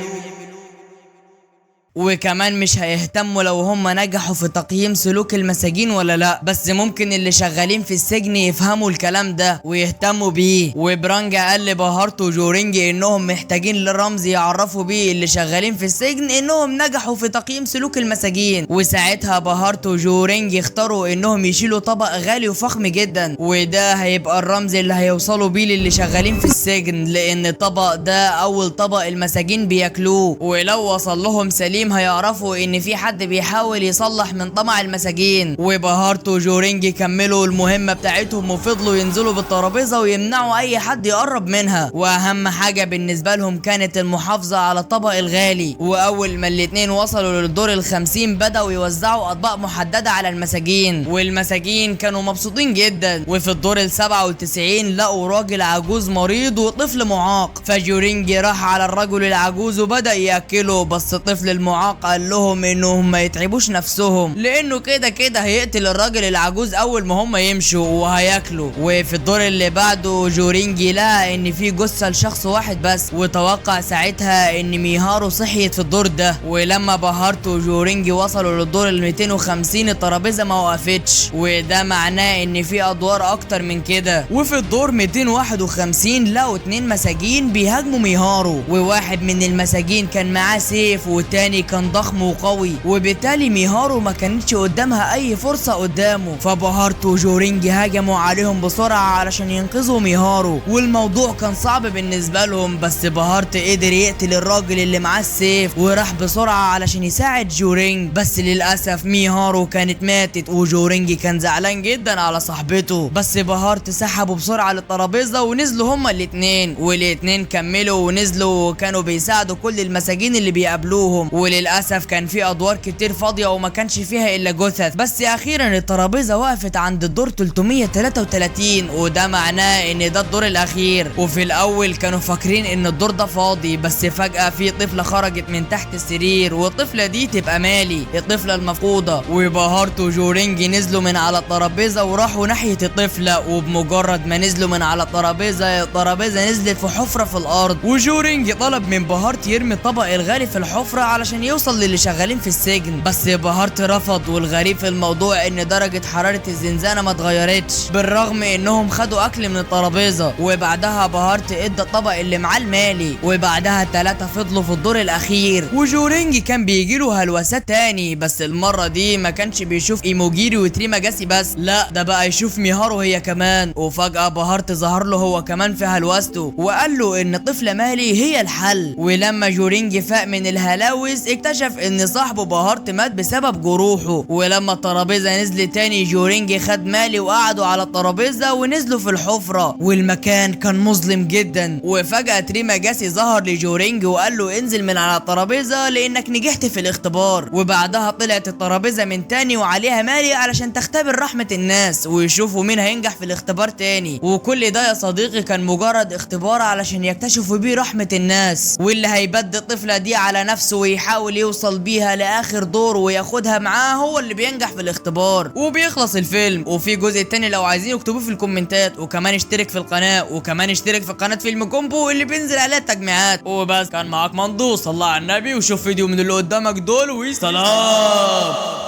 وكمان مش هيهتموا لو هم نجحوا في تقييم سلوك المساجين ولا لا، بس ممكن اللي شغالين في السجن يفهموا الكلام ده ويهتموا بيه. وبرانج قال لبهارت وجورينج انهم محتاجين لرمز يعرفوا بيه اللي شغالين في السجن انهم نجحوا في تقييم سلوك المساجين. وساعتها بهارت وجورينج اختاروا انهم يشيلوا طبق غالي وفخم جدا وده هيبقى الرمز اللي هيوصلوا بيه للي شغالين في السجن، لان الطبق ده اول طبق المساجين بياكلوه ولو وصل لهم سليم هيعرفوا ان في حد بيحاول يصلح من طمع المساجين. وبهارت وجورينج كملوا المهمة بتاعتهم وفضلوا ينزلوا بالترابيزة ويمنعوا اي حد يقرب منها، واهم حاجة بالنسبة لهم كانت المحافظة على الطبق الغالي. واول ما الاتنين وصلوا للدور 50 بدأوا يوزعوا اطباق محددة على المساجين والمساجين كانوا مبسوطين جدا. وفي الدور 97 لقوا راجل عجوز مريض وطفل معاق، فجورينج راح على الرجل العجوز وبدأ ياكله، بس الطفل المعاق قال لهم انهم ما يتعبوش نفسهم لانه كده كده هيقتل الراجل العجوز اول ما هم يمشوا وهياكلوا. وفي الدور اللي بعده جورينج لقى ان في جثة لشخص واحد بس وتوقع ساعتها ان ميهارو صحيت في الدور ده. ولما بهارت وجورينج وصلوا للدور 250 الترابيزة ما وقفتش وده معناه ان في ادوار اكتر من كده. وفي الدور 251 لقوا 2 مساجين بيهاجموا ميهارو، وواحد من المساجين كان معاه سيف والتاني كان ضخم وقوي، وبالتالي ميهارو ما كانتش قدامها اي فرصة قدامه. فبهارت وجورينج هاجموا عليهم بسرعة علشان ينقذوا ميهارو والموضوع كان صعب بالنسبة لهم، بس بهارت قدر يقتل الراجل اللي معاه السيف وراح بسرعة علشان يساعد جورينج. بس للأسف ميهارو كانت ماتت وجورينج كان زعلان جدا على صاحبته، بس بهارت سحبوا بسرعة للترابيزة ونزلوا هما الاتنين والاتنين كملوا ونزلوا وكانوا بيساعدوا كل المساجين اللي بيقابلوهم. وللأسف كان في أدوار كتير فاضية وما كانش فيها إلا جثث، بس أخيرا الترابيزة وقفت عند الدور 333 وده معناه إن ده الدور الأخير. وفي الأول كانوا فاكرين إن الدور ده فاضي، بس فجأة في طفلة خرجت من تحت السرير والطفلة دي تبقى مالي الطفلة المفقودة. وبهارت وجورينج نزلوا من على الترابيزة وراحوا ناحية الطفلة، وبمجرد ما نزلوا من على الترابيزة نزلت في حفرة في الأرض. وجورينج طلب من بهارت يرمي الطبق الغالي في الحفرة علشان علشان يوصل للي شغالين في السجن. بس بهارت رفض، والغريب في الموضوع ان درجة حرارة الزنزانة ما اتغيرتش بالرغم انهم خدوا اكل من الترابيزة. وبعدها بهارت ادى الطبق اللي معاه المالي، وبعدها التلاتة فضلوا في الدور الاخير. وجورينج كان بيجيله هلوسات تاني، بس المرة دي ما كانش بيشوف ايموجيري وتريماجاسي بس، لا ده بقى يشوف ميهارو هي كمان. وفجأة بهارت ظهر له هو كمان في هلوسته وقال له ان طفلة مالي هي الحل. ولما جورينج فاق من الهلاوس اكتشف ان صاحبه بهارت مات بسبب جروحه. ولما الترابيزة نزلت تاني جورينج خد مالي وقعدوا على الترابيزة ونزلوا في الحفرة، والمكان كان مظلم جدا. وفجأة تريماجاسي ظهر لجورينج وقال له انزل من على الترابيزة لانك نجحت في الاختبار. وبعدها طلعت الترابيزة من تاني وعليها مالي علشان تختبر رحمة الناس ويشوفوا مين هينجح في الاختبار تاني. وكل ده يا صديقي كان مجرد اختبار علشان يكتشفوا بيه رحمة الناس، واللي هيبدي الطفلة دي على نفسه ويحاول يوصل بيها لاخر دور وياخدها معاه هو اللي بينجح في الاختبار. وبيخلص الفيلم. وفي جزء تاني لو عايزين اكتبوه في الكومنتات، وكمان اشترك في القناة، وكمان اشترك في قناة فيلم كومبو اللي بينزل عليها التجميعات. وبس، كان معاك مندو، صلى على النبي وشوف فيديو من اللي قدامك دول، وسلام.